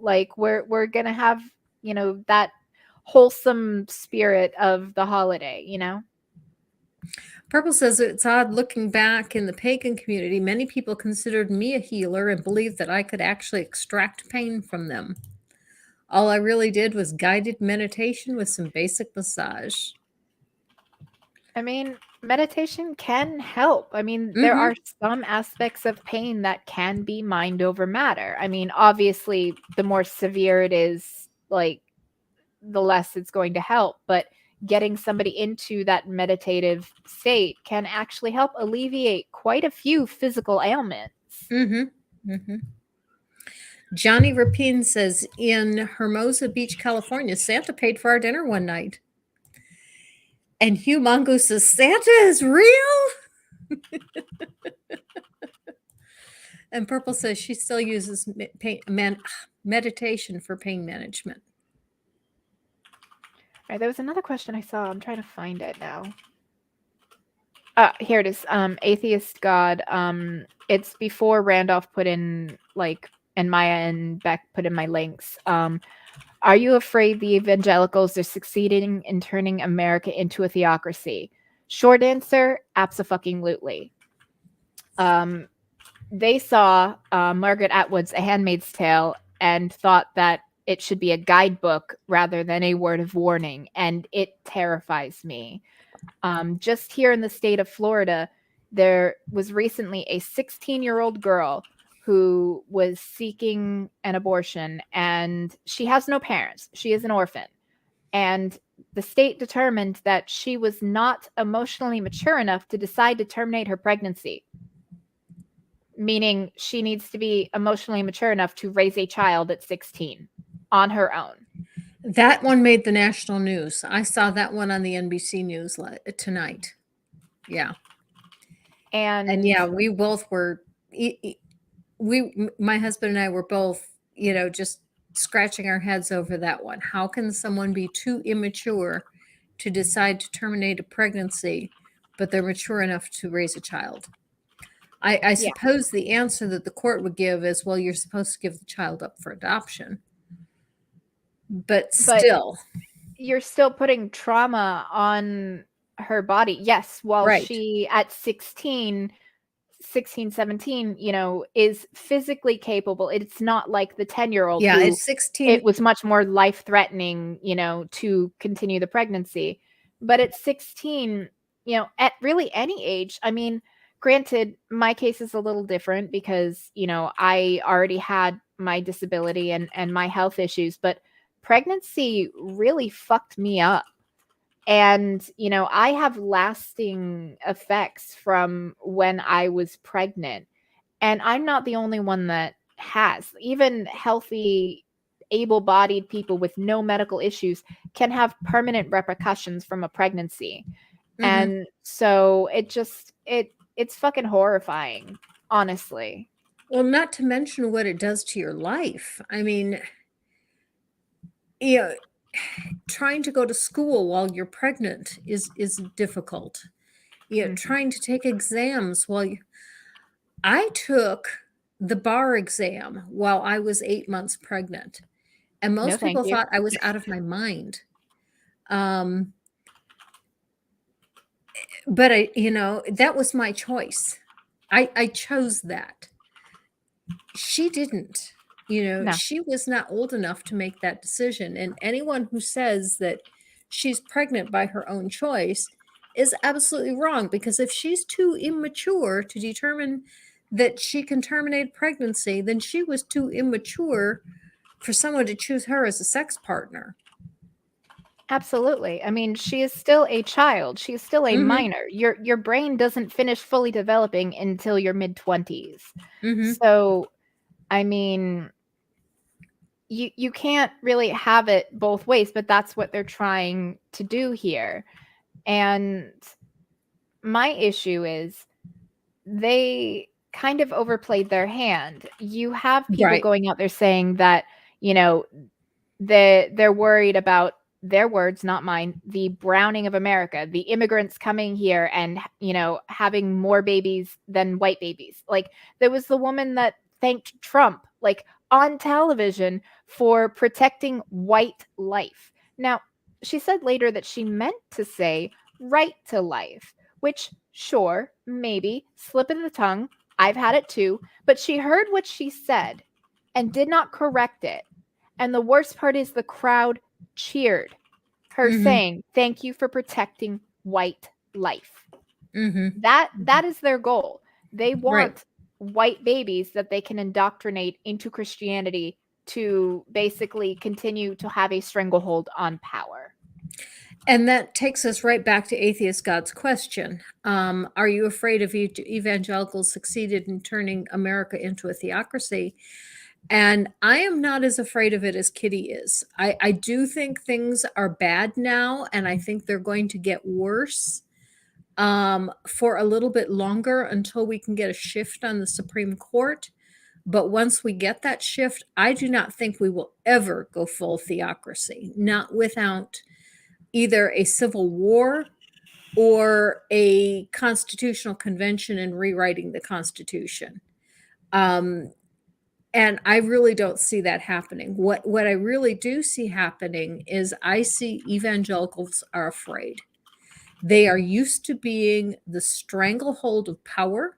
like we're going to have, that wholesome spirit of the holiday. Purple says it's odd looking back in the pagan community. Many people considered me a healer and believed that I could actually extract pain from them. All I really did was guided meditation with some basic massage. I mean, meditation can help. I mean, there are some aspects of pain that can be mind over matter. I mean, obviously, the more severe it is, like, the less it's going to help. But getting somebody into that meditative state can actually help alleviate quite a few physical ailments. Johnny Rapine says, in Hermosa Beach, California, Santa paid for our dinner one night. And Hugh Mongoose says, Santa is real? And Purple says she still uses meditation for pain management. All right, there was another question I saw. I'm trying to find it now. Here it is. Atheist God. It's before Randolph put in and Maya and Beck put in my links. Are you afraid the evangelicals are succeeding in turning America into a theocracy? Short answer, abso-fucking-lutely. They saw Margaret Atwood's A Handmaid's Tale and thought that it should be a guidebook rather than a word of warning, and it terrifies me. Just here in the state of Florida, there was recently a 16-year-old girl who was seeking an abortion, and she has no parents. She is an orphan. And the state determined that she was not emotionally mature enough to decide to terminate her pregnancy, meaning she needs to be emotionally mature enough to raise a child at 16 on her own. That one made the national news. I saw that one on the NBC News tonight. Yeah. And yeah, we both were, my husband and I were both, just scratching our heads over that one. How can someone be too immature to decide to terminate a pregnancy, but they're mature enough to raise a child? I suppose the answer that the court would give is, well, you're supposed to give the child up for adoption. But still. You're still putting trauma on her body. Yes, while she at 16, 17, is physically capable. It's not like the 10-year-old who at 16 it was much more life-threatening, to continue the pregnancy. But at 16, at really any age, I mean, granted, my case is a little different because, I already had my disability and my health issues, but pregnancy really fucked me up. And, I have lasting effects from when I was pregnant. And I'm not the only one that has. Even healthy, able-bodied people with no medical issues can have permanent repercussions from a pregnancy. And so it's fucking horrifying, honestly. Well, not to mention what it does to your life. I mean, trying to go to school while you're pregnant is difficult. Trying to take exams I took the bar exam while I was 8 months pregnant. And No, most thank people you. thought I was out of my mind. Um, but that was my choice. I chose that. She didn't. No. She was not old enough to make that decision. And anyone who says that she's pregnant by her own choice is absolutely wrong, because if she's too immature to determine that she can terminate pregnancy, then she was too immature for someone to choose her as a sex partner. Absolutely. I mean, she is still a child. She is still a Mm-hmm. minor. Your brain doesn't finish fully developing until your mid-20s. Mm-hmm. So, I mean, you can't really have it both ways, but that's what they're trying to do here. And my issue is they kind of overplayed their hand. You have people Right. going out there saying that, you know, they're worried about, their words, not mine, the browning of America, the immigrants coming here and, having more babies than white babies. Like, there was the woman that thanked Trump, like, on television for protecting white life. Now, she said later that she meant to say right to life, which, sure, maybe, slip of the tongue. I've had it too. But she heard what she said and did not correct it. And the worst part is the crowd cheered her, Mm-hmm. saying, "Thank you for protecting white life." Mm-hmm. That is their goal. They Right. want white babies that they can indoctrinate into Christianity to basically continue to have a stranglehold on power. And that takes us right back to Atheist God's question. Are you afraid if evangelicals succeeded in turning America into a theocracy? And I am not as afraid of it as Kitty is. I do think things are bad now, and I think they're going to get worse for a little bit longer until we can get a shift on the Supreme Court. But once we get that shift, I do not think we will ever go full theocracy, not without either a civil war or a constitutional convention and rewriting the Constitution. And I really don't see that happening. What I really do see happening is I see evangelicals are afraid. They are used to being the stranglehold of power,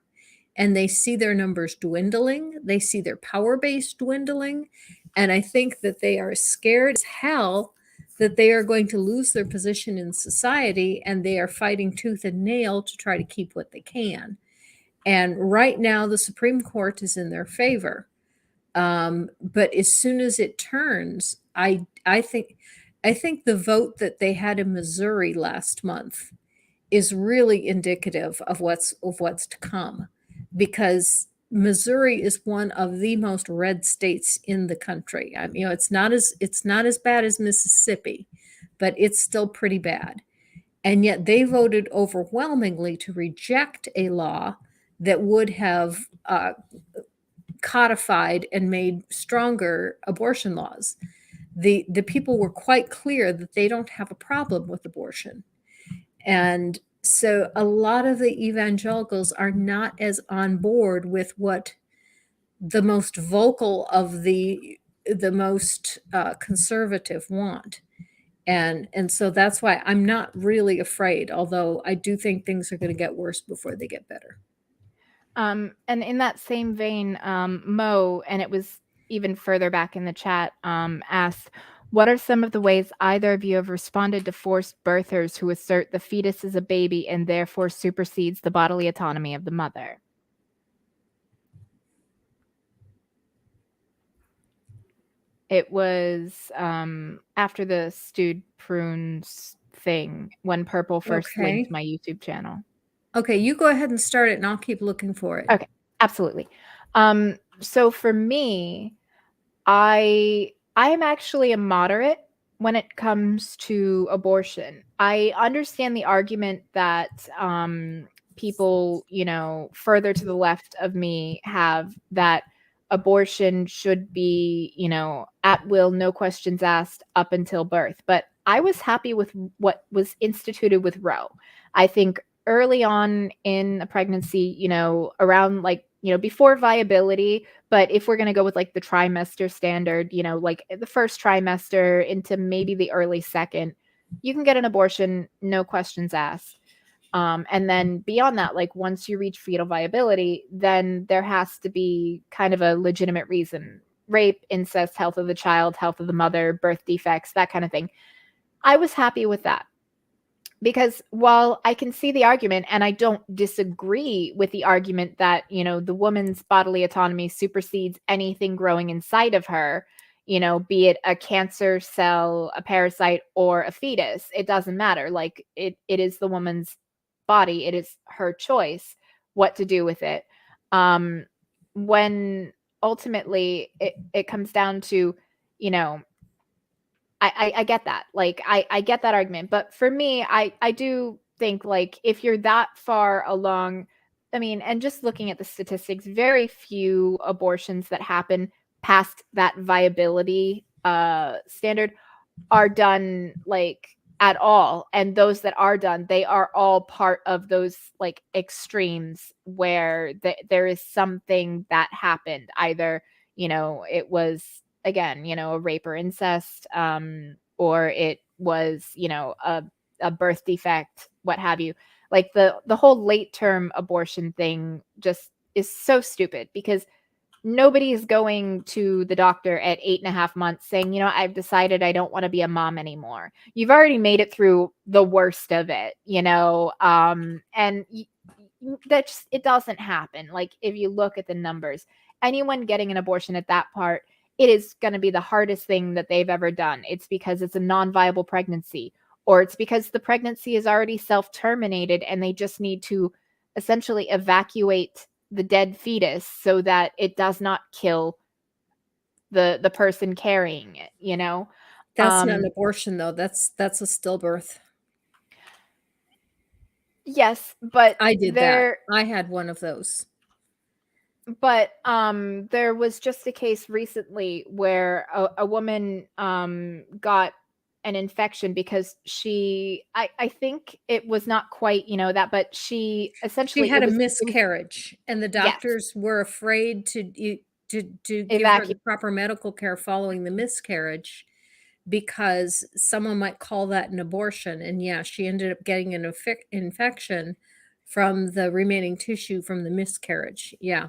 and they see their numbers dwindling. They see their power base dwindling. And I think that they are scared as hell that they are going to lose their position in society, and they are fighting tooth and nail to try to keep what they can. And right now, the Supreme Court is in their favor. But as soon as it turns, I think the vote that they had in Missouri last month is really indicative of what's to come, because Missouri is one of the most red states in the country. I mean, it's not as bad as Mississippi, but it's still pretty bad. And yet they voted overwhelmingly to reject a law that would have codified and made stronger abortion laws. The people were quite clear that they don't have a problem with abortion. And so a lot of the evangelicals are not as on board with what the most vocal of the most conservative want. And so that's why I'm not really afraid, although I do think things are going to get worse before they get better. And in that same vein, Mo, and it was even further back in the chat, asked, "What are some of the ways either of you have responded to forced birthers who assert the fetus is a baby and therefore supersedes the bodily autonomy of the mother?" It was after the stewed prunes thing, when Purple first linked Okay. my YouTube channel. Okay, you go ahead and start it and I'll keep looking for it. Okay, absolutely. So for me, I am actually a moderate when it comes to abortion. I understand the argument that people, further to the left of me have, that abortion should be, at will, no questions asked, up until birth. But I was happy with what was instituted with Roe. I think early on in a pregnancy, around like, before viability, but if we're going to go with like the trimester standard, like the first trimester into maybe the early second, you can get an abortion, no questions asked. And then beyond that, like once you reach fetal viability, then there has to be kind of a legitimate reason: rape, incest, health of the child, health of the mother, birth defects, that kind of thing. I was happy with that. Because while I can see the argument, and I don't disagree with the argument that, the woman's bodily autonomy supersedes anything growing inside of her, be it a cancer cell, a parasite, or a fetus, it doesn't matter. Like it is the woman's body. It is her choice what to do with it. When ultimately it comes down to, you know, I get that. Like I get that argument. But for me, I do think like if you're that far along, I mean, and just looking at the statistics, very few abortions that happen past that viability standard are done like at all. And those that are done, they are all part of those like extremes where there is something that happened. Either, it was again, a rape or incest, or it was, a birth defect, what have you. Like the whole late term abortion thing just is so stupid, because nobody is going to the doctor at 8.5 months saying, I've decided I don't want to be a mom anymore. You've already made it through the worst of it, and that just, it doesn't happen. Like if you look at the numbers, anyone getting an abortion at that part, it is going to be the hardest thing that they've ever done. It's because it's a non-viable pregnancy, or it's because the pregnancy is already self-terminated and they just need to essentially evacuate the dead fetus so that it does not kill the person carrying it. That's not an abortion, though. That's a stillbirth. Yes, but I did that. I had one of those. There was just a case recently where a woman got an infection because I think it was not quite, that, but she She essentially had a it was miscarriage, and the yes, doctors were afraid to give her the evacuate. proper medical care following the miscarriage, because someone might call that an abortion. And yeah, she ended up getting an infection from the remaining tissue from the miscarriage. Yeah.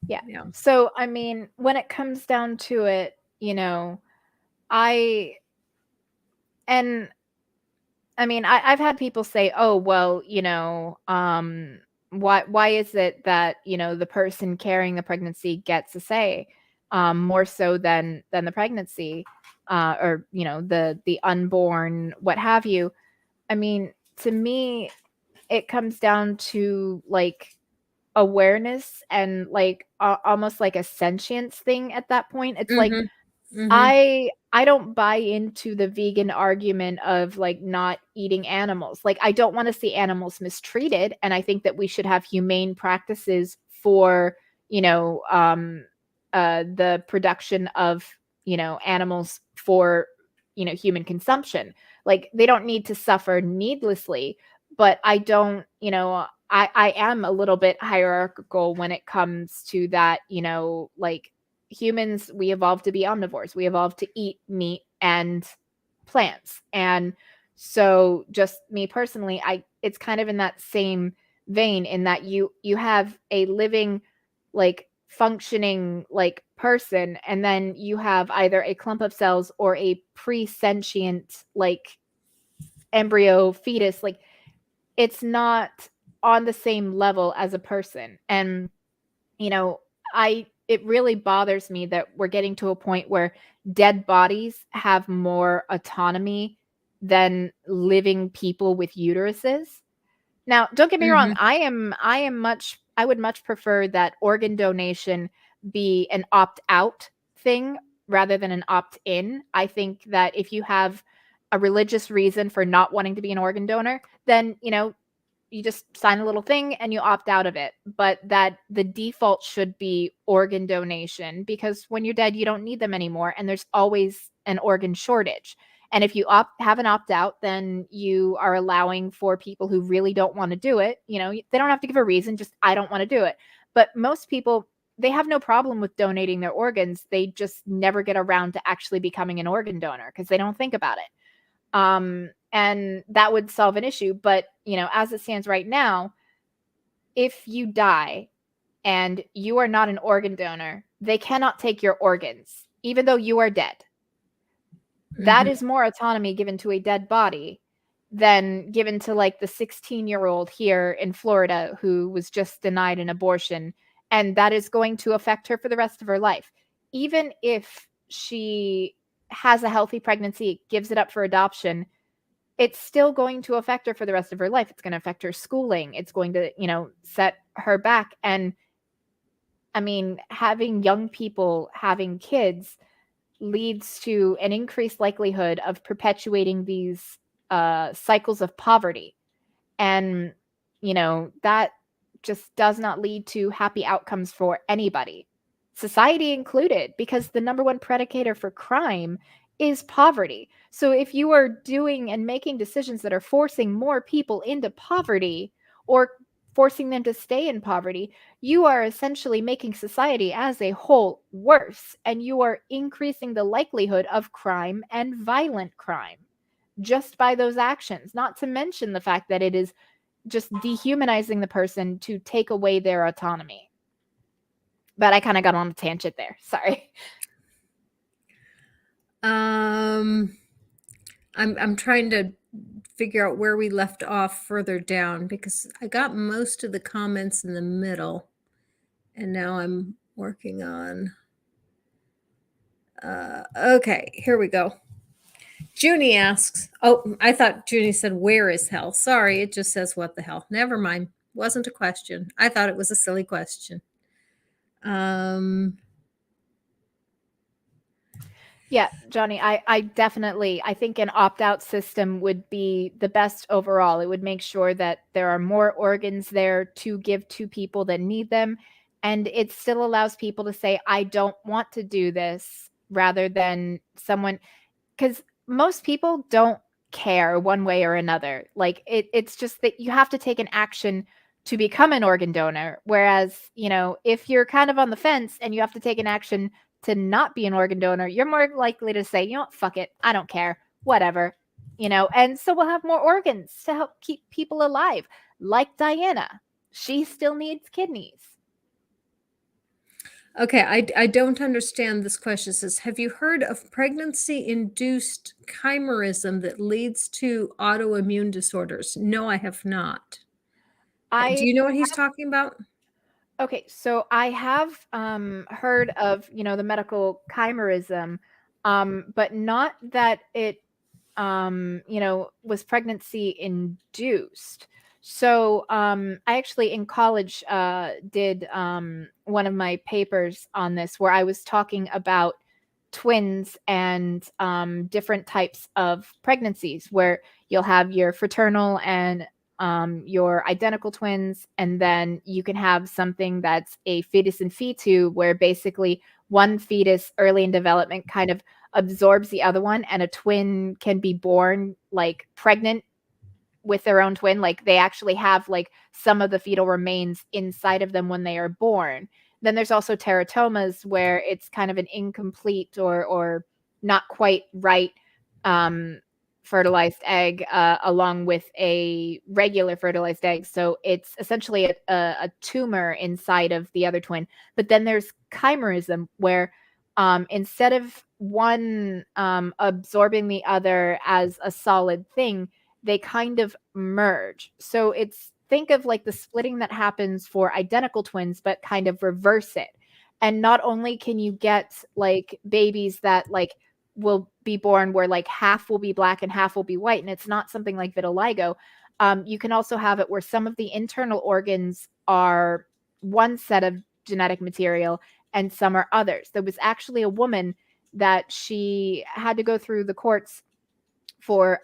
Yeah. Yeah. So, I mean, when it comes down to it, I and I mean, I've had people say, "Oh, well, why is it that, the person carrying the pregnancy gets a say, more so than the pregnancy, or, the unborn, what have you?" I mean, to me, it comes down to like awareness and like almost like a sentience thing at that point. It's like Mhm. Mhm. I don't buy into the vegan argument of like not eating animals. Like I don't want to see animals mistreated, and I think that we should have humane practices for, the production of, animals for, human consumption. Like they don't need to suffer needlessly, but I don't, I am a little bit hierarchical when it comes to that, like humans, we evolved to be omnivores. We evolved to eat meat and plants. And so just me personally, it's kind of in that same vein, in that you have a living, like functioning like person, and then you have either a clump of cells or a pre-sentient like embryo fetus. Like it's not on the same level as a person. And I it really bothers me that we're getting to a point where dead bodies have more autonomy than living people with uteruses. Now, don't get me wrong, Mhm. I would much prefer that organ donation be an opt-out thing rather than an opt-in. I think that if you have a religious reason for not wanting to be an organ donor, then, you just sign a little thing and you opt out of it. But that the default should be organ donation, because when you're dead, you don't need them anymore. And there's always an organ shortage. And if you have an opt-out, then you are allowing for people who really don't want to do it. You know, they don't have to give a reason, just I don't want to do it. But most people, they have no problem with donating their organs. They just never get around to actually becoming an organ donor because they don't think about it. And that would solve an issue. But, you know, as it stands right now, if you die and you are not an organ donor, they cannot take your organs, even though you are dead. That is more autonomy given to a dead body than given to like the 16-year-old here in Florida who was just denied an abortion. And that is going to affect her for the rest of her life. Even if she has a healthy pregnancy, gives it up for adoption, it's still going to affect her for the rest of her life. It's going to affect her schooling. It's going to, you know, set her back. And I mean, having young people having kids leads to an increased likelihood of perpetuating these cycles of poverty. And, you know, that just does not lead to happy outcomes for anybody, society included, because the number one predicator for crime is poverty. So if you are doing and making decisions that are forcing more people into poverty or forcing them to stay in poverty, you are essentially making society as a whole worse, and you are increasing the likelihood of crime and violent crime just by those actions, not to mention the fact that it is just dehumanizing the person to take away their autonomy. But I kind of got on a tangent there. Sorry. I'm trying to figure out where we left off further down because I got most of the comments in the middle, and now I'm working on. Okay, here we go. Junie asks, oh, I thought Junie said, where is hell? Sorry, it just says, what the hell? Never mind. Wasn't a question. I thought it was a silly question. Yeah, Johnny, I definitely, I think an opt-out system would be the best overall. It would make sure that there are more organs there to give to people that need them. And it still allows people to say, I don't want to do this, rather than someone, because most people don't care one way or another. Like it's just that you have to take an action to become an organ donor. Whereas, you know, if you're kind of on the fence and you have to take an action to not be an organ donor, you're more likely to say, you know what, fuck it, I don't care, whatever, you know. And so we'll have more organs to help keep people alive, like Diana. She still needs kidneys. Okay, I don't understand this question. It says, have you heard of pregnancy-induced chimerism that leads to autoimmune disorders? No, I have not. Do you know what he's talking about? Okay, so I have heard of, you know, the medical chimerism, but not that it, you know, was pregnancy induced. So I actually in college did one of my papers on this where I was talking about twins and different types of pregnancies where you'll have your fraternal and your identical twins, and then you can have something that's a fetus in fetu, where basically one fetus early in development kind of absorbs the other one, and a twin can be born like pregnant with their own twin. Like they actually have like some of the fetal remains inside of them when they are born. Then there's also teratomas, where it's kind of an incomplete or not quite right fertilized egg along with a regular fertilized egg. So it's essentially a tumor inside of the other twin. But then there's chimerism, where instead of one absorbing the other as a solid thing, they kind of merge. So it's, think of like the splitting that happens for identical twins, but kind of reverse it. And not only can you get like babies that like will be born where like half will be black and half will be white, and it's not something like vitiligo. You can also have it where some of the internal organs are one set of genetic material and some are others. There was actually a woman that she had to go through the courts for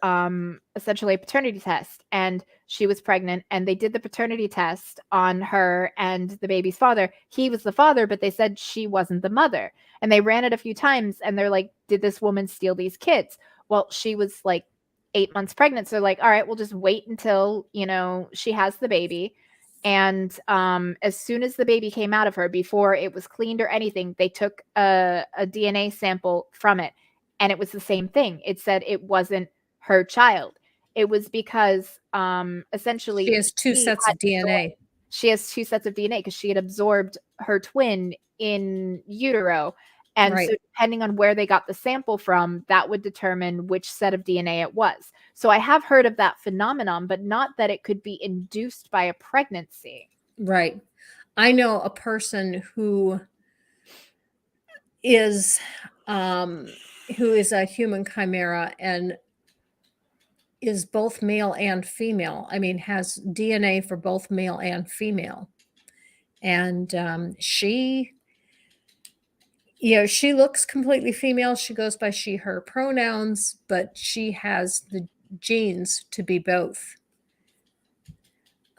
essentially a paternity test, and she was pregnant, and they did the paternity test on her and the baby's father. He was the father, but they said she wasn't the mother, and they ran it a few times, and they're like, did this woman steal these kids? Well, she was like 8 months pregnant. So like, all right, we'll just wait until, she has the baby. And as soon as the baby came out of her, before it was cleaned or anything, they took a DNA sample from it. And it was the same thing. It said it wasn't her child. It was because She essentially has two sets of DNA. she has 2 sets of DNA because she had absorbed her twin in utero. And so Right. depending on where they got the sample from, that would determine which set of DNA it was. So I have heard of that phenomenon, but not that it could be induced by a pregnancy. Right. I know a person who is a human chimera and is both male and female. I mean, has DNA for both male and female. And she looks completely female. She goes by she, her pronouns, but she has the genes to be both.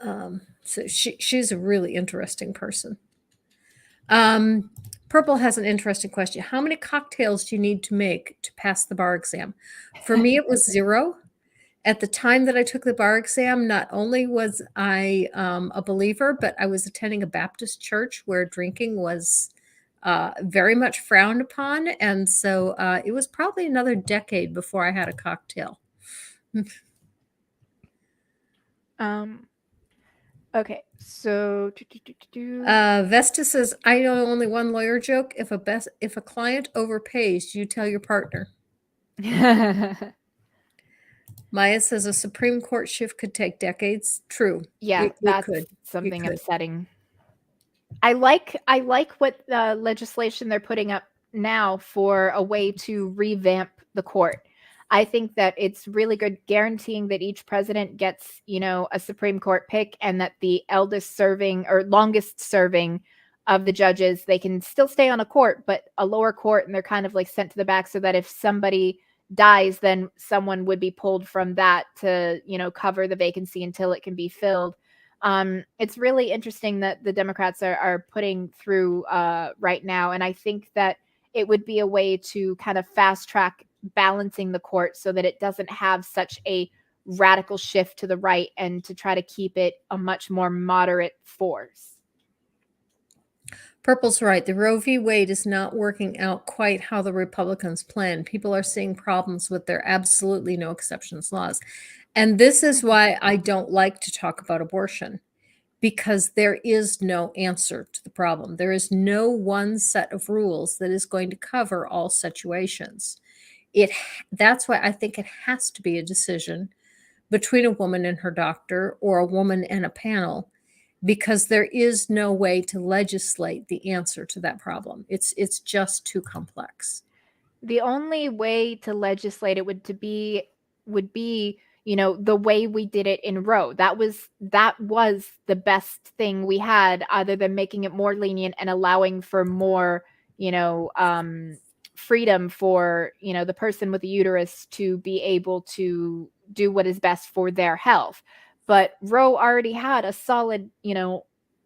So she's a really interesting person. Purple has an interesting question. How many cocktails do you need to make to pass the bar exam? For me, it was 0. At the time that I took the bar exam, not only was I a believer, but I was attending a Baptist church where drinking was very much frowned upon. And so it was probably another decade before I had a cocktail. Okay, so Vesta says, I know only one lawyer joke. If a client overpays, you tell your partner. Maya says a Supreme Court shift could take decades. True. Yeah, that's something upsetting. I like what legislation they're putting up now for a way to revamp the court. I think that it's really good, guaranteeing that each president gets, a Supreme Court pick, and that the eldest serving or longest serving of the judges, they can still stay on a court, but a lower court, and they're kind of like sent to the back, so that if somebody dies, then someone would be pulled from that to, cover the vacancy until it can be filled. It's really interesting that the Democrats are putting through right now. And I think that it would be a way to kind of fast track balancing the court so that it doesn't have such a radical shift to the right, and to try to keep it a much more moderate force. Purple's right. The Roe v. Wade is not working out quite how the Republicans planned. People are seeing problems with their absolutely no exceptions laws. And this is why I don't like to talk about abortion, because there is no answer to the problem. There is no one set of rules that is going to cover all situations. That's why I think it has to be a decision between a woman and her doctor, or a woman and a panel, because there is no way to legislate the answer to that problem. It's just too complex. The only way to legislate it would be the way we did it in Roe. That was the best thing we had, other than making it more lenient and allowing for more freedom for the person with the uterus to be able to do what is best for their health. But Roe already had a solid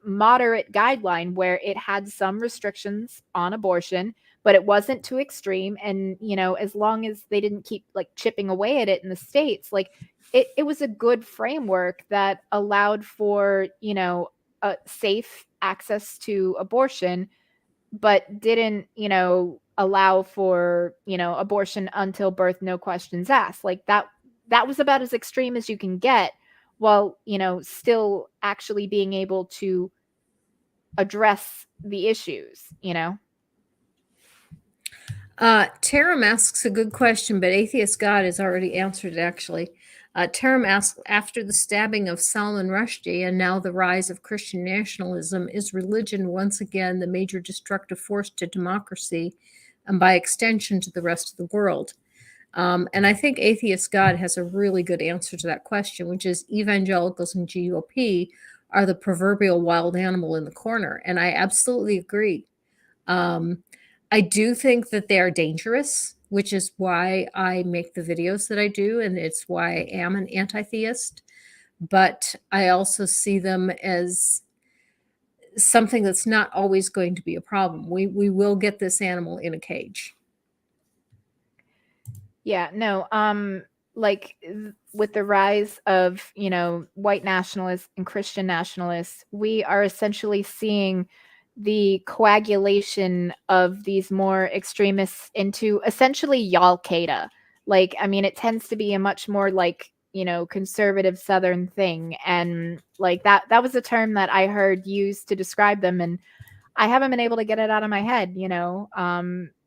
moderate guideline where it had some restrictions on abortion, but it wasn't too extreme. And as long as they didn't keep like chipping away at it in the states, like it was a good framework that allowed for a safe access to abortion, but didn't allow for abortion until birth, no questions asked. Like that was about as extreme as you can get, while still actually being able to address the issues. Taram asks a good question, but Atheist God has already answered it, actually. Taram asks, after the stabbing of Salman Rushdie and now the rise of Christian nationalism, is religion once again the major destructive force to democracy, and by extension to the rest of the world? And I think Atheist God has a really good answer to that question, which is evangelicals and GOP are the proverbial wild animal in the corner. And I absolutely agree. I do think that they are dangerous, which is why I make the videos that I do, and it's why I am an anti-theist. But I also see them as something that's not always going to be a problem. We will get this animal in a cage. Yeah, no, like with the rise of, white nationalists and Christian nationalists, we are essentially seeing the coagulation of these more extremists into essentially Al-Qaeda. Like, I mean, it tends to be a much more like, conservative Southern thing. And like that was a term that I heard used to describe them. And I haven't been able to get it out of my head,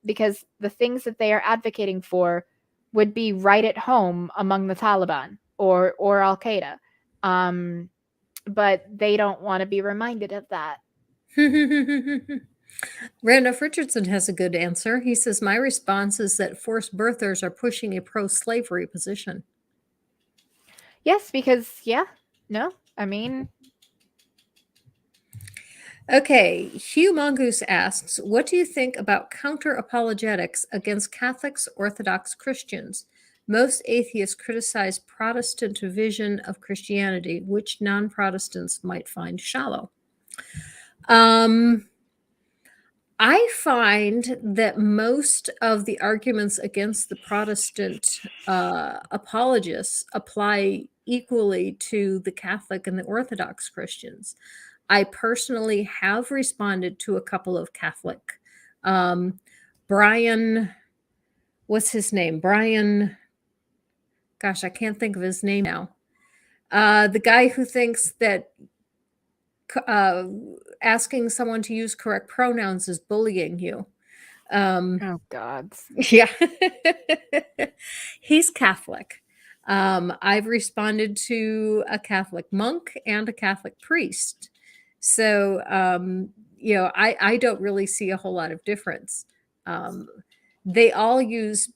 because the things that they are advocating for would be right at home among the Taliban or Al Qaeda, but they don't want to be reminded of that. Randolph Richardson has a good answer. He says, my response is that forced birthers are pushing a pro-slavery position. Yes, because no, I mean, Okay, Hugh Mongoose asks, what do you think about counter-apologetics against Catholics, Orthodox Christians? Most atheists criticize Protestant vision of Christianity, which non-Protestants might find shallow. I find that most of the arguments against the Protestant apologists apply equally to the Catholic and the Orthodox Christians. I personally have responded to a couple of Catholic. Brian, what's his name? Brian, gosh, I can't think of his name now. The guy who thinks that asking someone to use correct pronouns is bullying you. oh God. Yeah. He's Catholic. I've responded to a Catholic monk and a Catholic priest. So, I don't really see a whole lot of difference. They all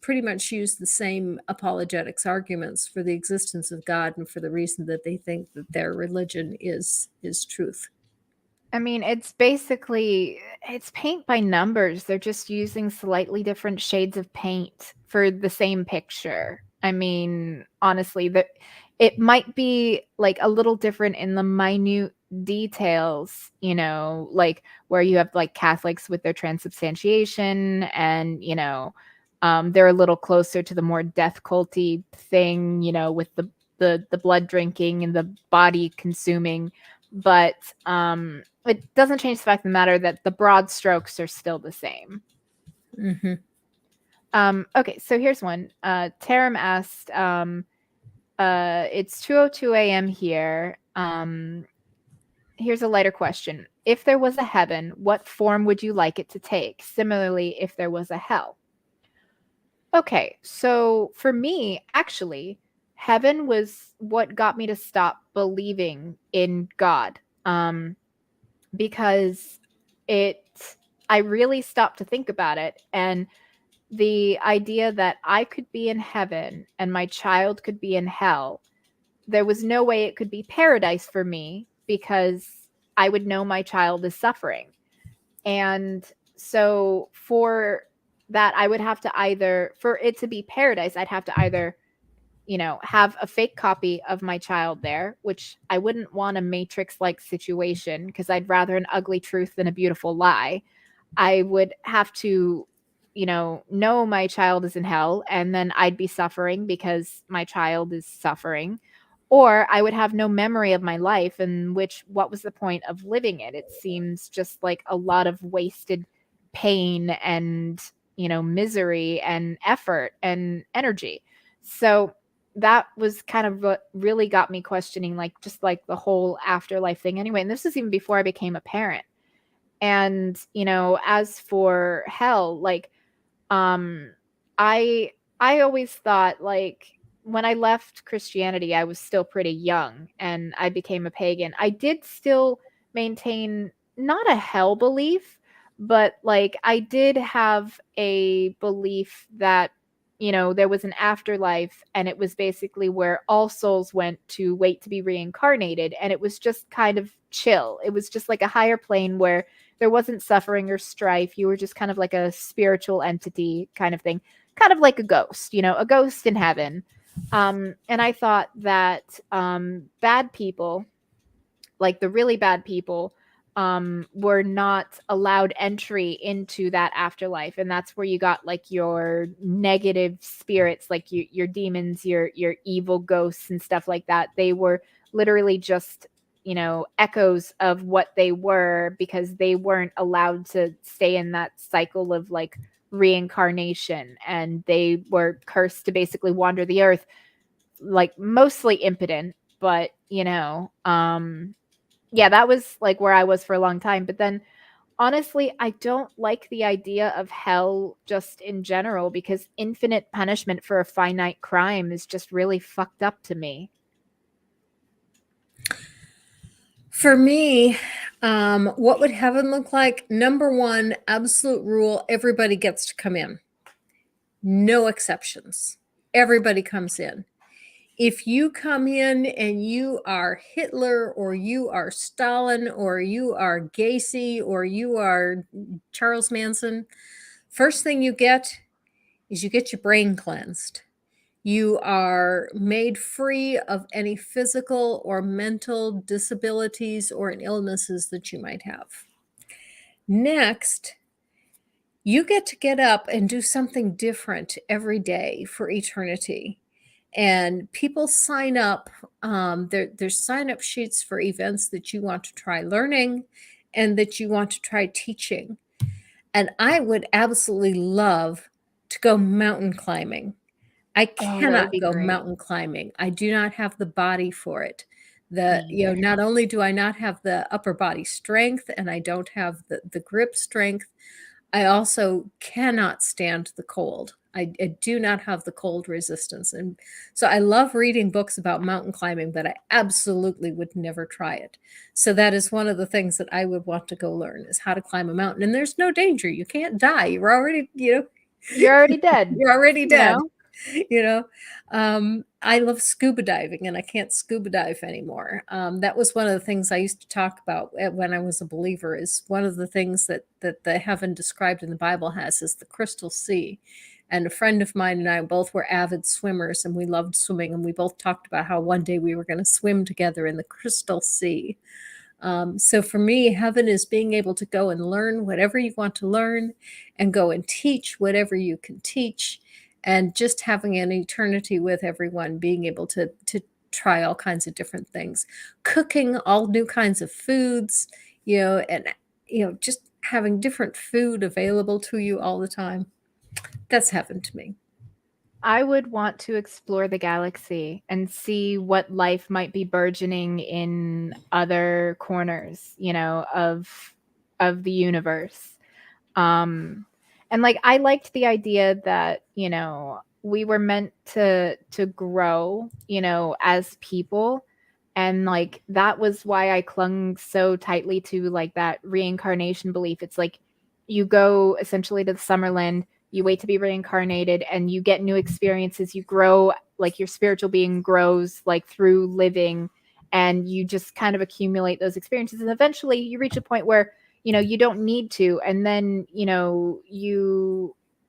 pretty much use the same apologetics arguments for the existence of God and for the reason that they think that their religion is truth. I mean, it's basically it's paint by numbers. They're just using slightly different shades of paint for the same picture. I mean, honestly, it might be like a little different in the minute details, like where you have like Catholics with their transubstantiation and, they're a little closer to the more death culty thing, with the blood drinking and the body consuming. But it doesn't change the fact of the matter that the broad strokes are still the same. Mm-hmm. Okay, so here's one. Taram asked, it's 2:02 a.m. here. Here's a lighter question. If there was a heaven, what form would you like it to take? Similarly, if there was a hell. Okay, so for me, actually, heaven was what got me to stop believing in God. Because I really stopped to think about it. And the idea that I could be in heaven and my child could be in hell, there was no way it could be paradise for me because I would know my child is suffering. And so for that, I would have to for it to be paradise, I'd have to either have a fake copy of my child there, which I wouldn't want a Matrix-like situation because I'd rather an ugly truth than a beautiful lie. I would have to, know my child is in hell, and then I'd be suffering because my child is suffering. Or I would have no memory of my life, in which what was the point of living it? It seems just like a lot of wasted pain and, misery and effort and energy. So that was kind of what really got me questioning, like, just like the whole afterlife thing anyway. And this was even before I became a parent. And, as for hell, like, I always thought, like, when I left Christianity, I was still pretty young and I became a pagan. I did still maintain not a hell belief, but like I did have a belief that, there was an afterlife, and it was basically where all souls went to wait to be reincarnated. And it was just kind of chill. It was just like a higher plane where there wasn't suffering or strife. You were just kind of like a spiritual entity kind of thing, kind of like a ghost, a ghost in heaven. And I thought that bad people, like the really bad people, were not allowed entry into that afterlife, and that's where you got like your negative spirits, like your demons, your evil ghosts and stuff like that. They were literally just, you know, echoes of what they were, because they weren't allowed to stay in that cycle of like reincarnation, and they were cursed to basically wander the earth, like mostly impotent, but you know, yeah, that was like where I was for a long time. But then honestly, I don't like the idea of hell just in general, because infinite punishment for a finite crime is just really fucked up to me. For me, what would heaven look like? Number one, absolute rule, everybody gets to come in. No exceptions. Everybody comes in. If you come in and you are Hitler, or you are Stalin, or you are Gacy, or you are Charles Manson, first thing you get is you get your brain cleansed. You are made free of any physical or mental disabilities or illnesses that you might have. Next, you get up and do something different every day for eternity. And people sign up. There's sign up sheets for events that you want to try learning and that you want to try teaching. And I would absolutely love to go mountain climbing. I Oh, that would cannot be go great. mountain climbing. I do not have the body for it. Me either. Not only do I not have the upper body strength, and I don't have the grip strength, I also cannot stand the cold. I do not have the cold resistance. And so I love reading books about mountain climbing, but I absolutely would never try it. So that is one of the things that I would want to go learn, is how to climb a mountain. And there's no danger. You can't die. You're already, You're already dead. you're already You dead. know? I love scuba diving, and I can't scuba dive anymore. That was one of the things I used to talk about when I was a believer. Is one of the things that the heaven described in the Bible has is the crystal sea. And a friend of mine and I both were avid swimmers, and we loved swimming, and we both talked about how one day we were going to swim together in the crystal sea. So for me, heaven is being able to go and learn whatever you want to learn, and go and teach whatever you can teach, and just having an eternity with everyone, being able to try all kinds of different things, cooking all new kinds of foods, and just having different food available to you all the time. That's heaven to me. I would want to explore the galaxy and see what life might be burgeoning in other corners, you know, of the universe. Um and like I liked the idea that, you know, we were meant to grow, you know, as people, and like that was why I clung so tightly to like that reincarnation belief. It's like you go essentially to the Summerland, you wait to be reincarnated, and you get new experiences. You grow, like your spiritual being grows like through living, and you just kind of accumulate those experiences, and eventually you reach a point where, you know, you don't need to, and then, you know,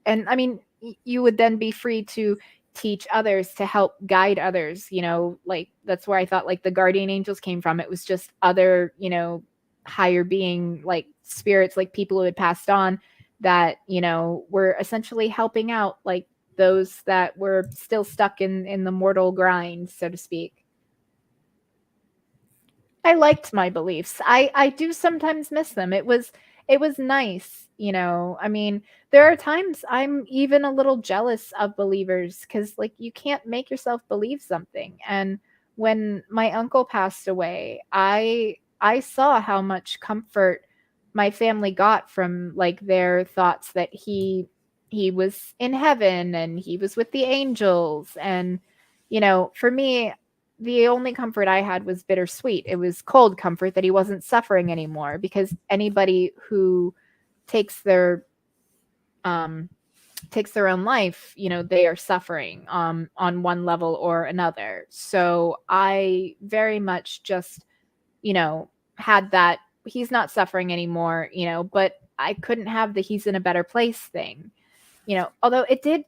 and I mean, you would then be free to teach others, to help guide others, you know, like that's where I thought like the guardian angels came from. It was just other, you know, higher being, like spirits, like people who had passed on, that, you know, were essentially helping out like those that were still stuck in the mortal grind, so to speak. I liked my beliefs. I do sometimes miss them. It was nice, you know. I mean, there are times I'm even a little jealous of believers, cuz like you can't make yourself believe something. And when my uncle passed away, I saw how much comfort my family got from like their thoughts that he was in heaven and he was with the angels. And you know, for me, the only comfort I had was bittersweet. It was cold comfort that he wasn't suffering anymore, because anybody who takes their um takes their own life, you know, they are suffering on one level or another. So I very much just, you know, had that he's not suffering anymore, you know, but I couldn't have the he's in a better place thing. You know, although it did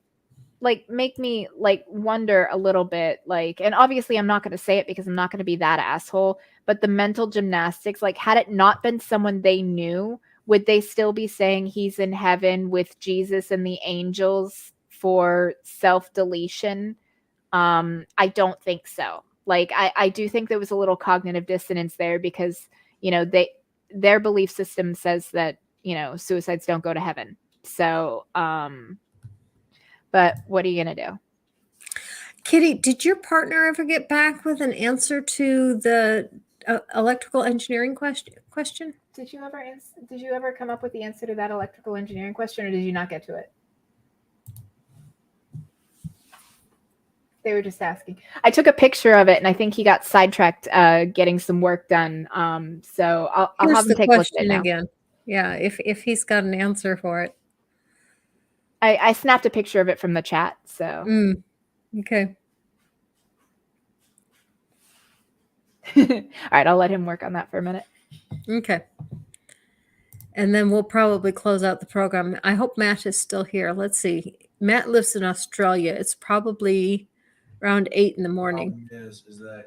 like make me like wonder a little bit, like, and obviously I'm not going to say it because I'm not going to be that asshole, but the mental gymnastics, like had it not been someone they knew, would they still be saying he's in heaven with Jesus and the angels for self-deletion? I don't think so. Like I do think there was a little cognitive dissonance there because, you know, their belief system says that, you know, suicides don't go to heaven. So, but what are you going to do? Kitty, did your partner ever get back with an answer to the electrical engineering question? Did you ever come up with the answer to that electrical engineering question, or did you not get to it? They were just asking. I took a picture of it, and I think he got sidetracked getting some work done. So I'll have him take a look at it now. Again. Yeah, if he's got an answer for it. I snapped a picture of it from the chat. So okay. All right, I'll let him work on that for a minute. Okay. And then we'll probably close out the program. I hope Matt is still here. Let's see. Matt lives in Australia. It's probably around 8 in the morning. The problem is that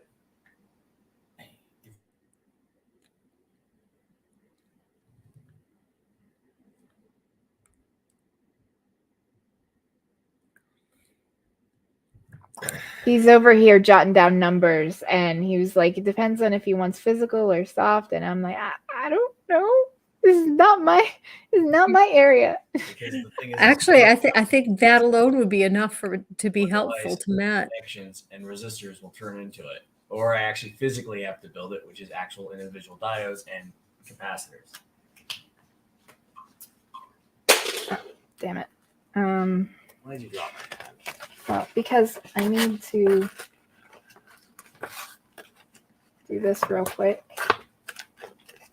he's over here jotting down numbers, and he was like, it depends on if he wants physical or soft. And I'm like, I don't know. This is not my area. Actually, I think that alone would be enough to be helpful to Matt. Connections and resistors will turn into it, or I actually physically have to build it, which is actual individual diodes and capacitors. Oh, damn it. Why did you drop my pen? Well, because I need to do this real quick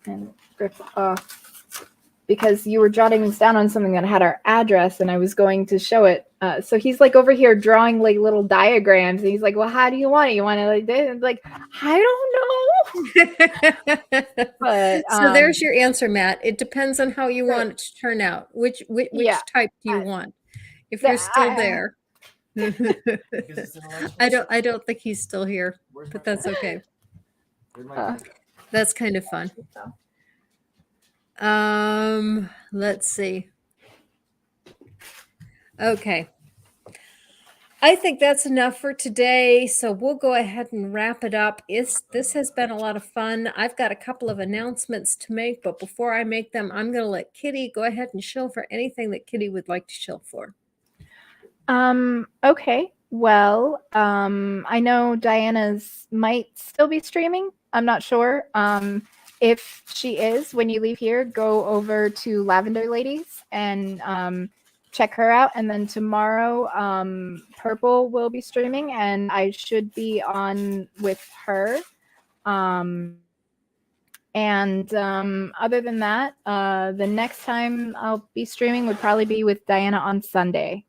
and rip off, because you were jotting this down on something that had our address, and I was going to show it. So he's like over here drawing like little diagrams, and he's like, well, how do you want it? You want it like this? And like, I don't know. But so there's your answer, Matt. It depends on how you want it to turn out. Which type do you want? If you're still there. I don't think he's still here, but that's okay. That's kind of fun. Let's see. Okay. I think that's enough for today. So we'll go ahead and wrap it up. This has been a lot of fun. I've got a couple of announcements to make, but before I make them, I'm going to let Kitty go ahead and shill for anything that Kitty would like to shill for. Okay. Well, I know Diana's might still be streaming. I'm not sure. If she is, when you leave here, go over to Lavender Ladies and check her out. And then tomorrow, Purple will be streaming, and I should be on with her. Other than that, the next time I'll be streaming would probably be with Diana on Sunday.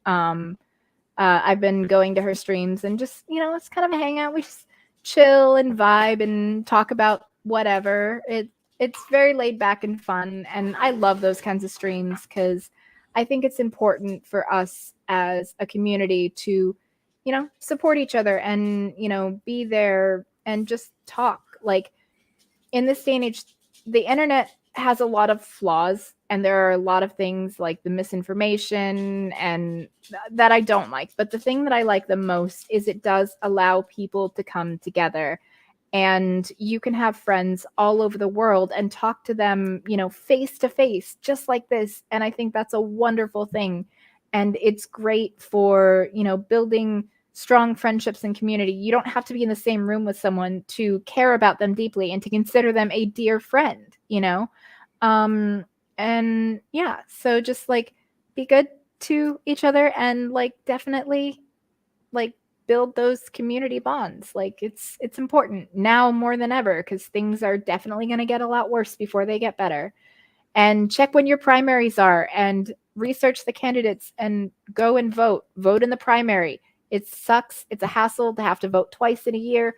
I've been going to her streams and just, you know, it's kind of a hangout. We just chill and vibe and talk about whatever. It's very laid back and fun, and I love those kinds of streams because I think it's important for us as a community to, you know, support each other and, you know, be there and just talk. Like, in this day and age, the internet has a lot of flaws, and there are a lot of things like the misinformation and that I don't like. But the thing that I like the most is it does allow people to come together, and you can have friends all over the world and talk to them, you know, face to face, just like this. And I think that's a wonderful thing. And it's great for, you know, building strong friendships and community. You don't have to be in the same room with someone to care about them deeply and to consider them a dear friend, you know? And yeah, so just like be good to each other and like definitely like build those community bonds. Like it's important now more than ever, because things are definitely going to get a lot worse before they get better. And check when your primaries are and research the candidates and go and vote in the primary. It sucks. It's a hassle to have to vote twice in a year,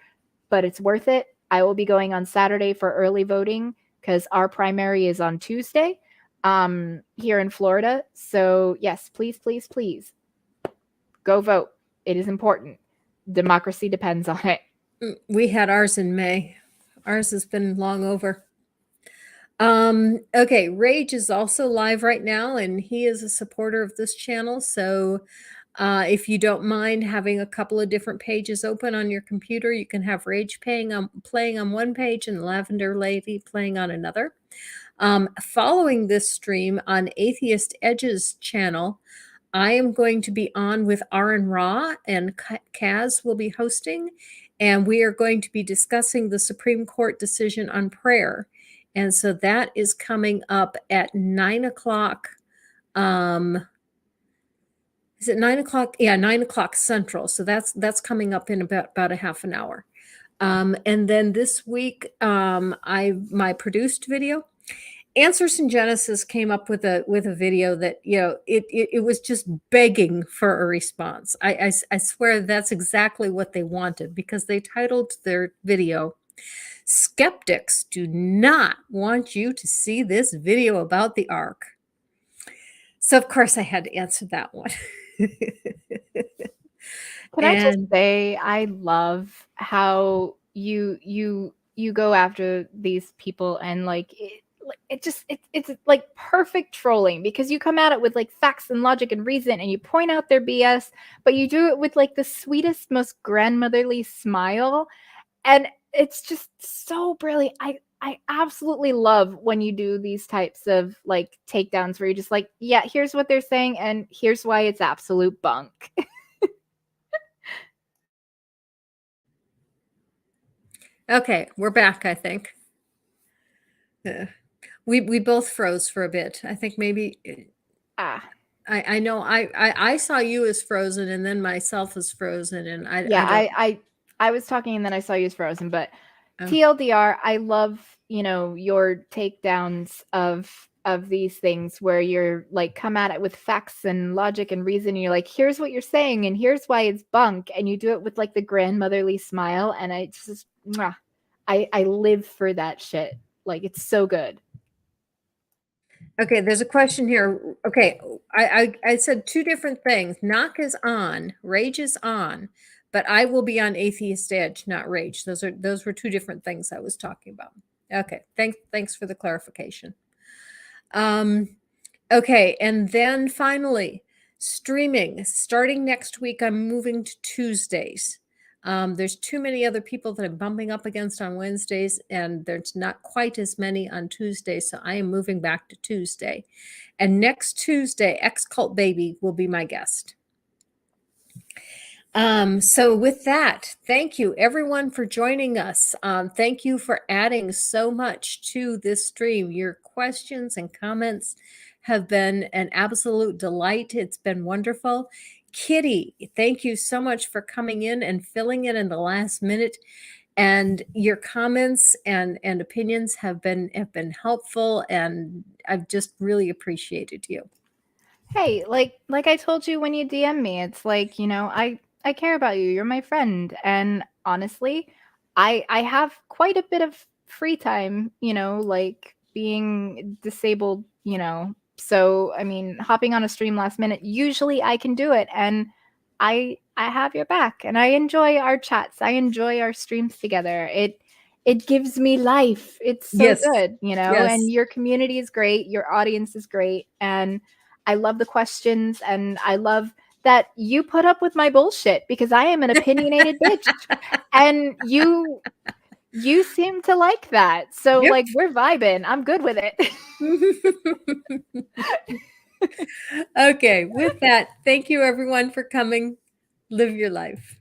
but it's worth it. I will be going on Saturday for early voting because our primary is on Tuesday here in Florida. So yes, please, please, please Go vote. It is important. Democracy depends on it. We had ours in May. Ours has been long over. Okay, Rage is also live right now, and he is a supporter of this channel. So if you don't mind having a couple of different pages open on your computer, you can have Rage playing on one page and Lavender Lady playing on another. Following this stream on Atheist Edge's channel, I am going to be on with Aaron Ra, and Kaz will be hosting, and we are going to be discussing the Supreme Court decision on prayer. And so that is coming up at 9 o'clock. Is it 9 o'clock? Yeah, 9 o'clock Central. So that's coming up in about a half an hour. And then this week, my produced video, Answers in Genesis, came up with a video that, you know, it was just begging for a response. I swear that's exactly what they wanted, because they titled their video, "Skeptics do not want you to see this video about the ark." So of course I had to answer that one. Can I just say, I love how you go after these people, and like it's like perfect trolling, because you come at it with like facts and logic and reason, and you point out their BS, but you do it with like the sweetest, most grandmotherly smile, and it's just so brilliant. I absolutely love when you do these types of like takedowns where you're just like, yeah, here's what they're saying, and here's why it's absolute bunk. Okay, we're back, I think. We both froze for a bit. I think maybe I know I saw you as frozen, and then myself as frozen, and I was talking and then I saw you as frozen, but TLDR, I love, you know, your takedowns of these things where you're like, come at it with facts and logic and reason, and you're like, here's what you're saying and here's why it's bunk, and you do it with like the grandmotherly smile, and I just I live for that shit. Like, it's so good. Okay, there's a question here. Okay, I said two different things. Knock is on, Rage is on, but I will be on Atheist Edge, not Rage. Those were two different things I was talking about. Okay, thanks for the clarification. Okay, and then finally, streaming. Starting next week, I'm moving to Tuesdays. There's too many other people that I'm bumping up against on Wednesdays, and there's not quite as many on Tuesdays, so I am moving back to Tuesday. And next Tuesday, X-Cult Baby will be my guest. So with that, thank you everyone for joining us. Thank you for adding so much to this stream. Your questions and comments have been an absolute delight. It's been wonderful. Kitty, thank you so much for coming in and filling in the last minute. And your comments and opinions have been helpful, and I've just really appreciated you. Hey, like I told you when you DM me, it's like, you know, I care about you. You're my friend. And honestly, I have quite a bit of free time, you know, like being disabled, you know. So, I mean, hopping on a stream last minute, usually I can do it, and I have your back, and I enjoy our chats. I enjoy our streams together. It gives me life. It's so good, you know. Yes. And your community is great. Your audience is great, and I love the questions, and I love that you put up with my bullshit, because I am an opinionated bitch, and you seem to like that. So like, we're vibing. I'm good with it. Okay, with that, thank you everyone for coming. Live your life.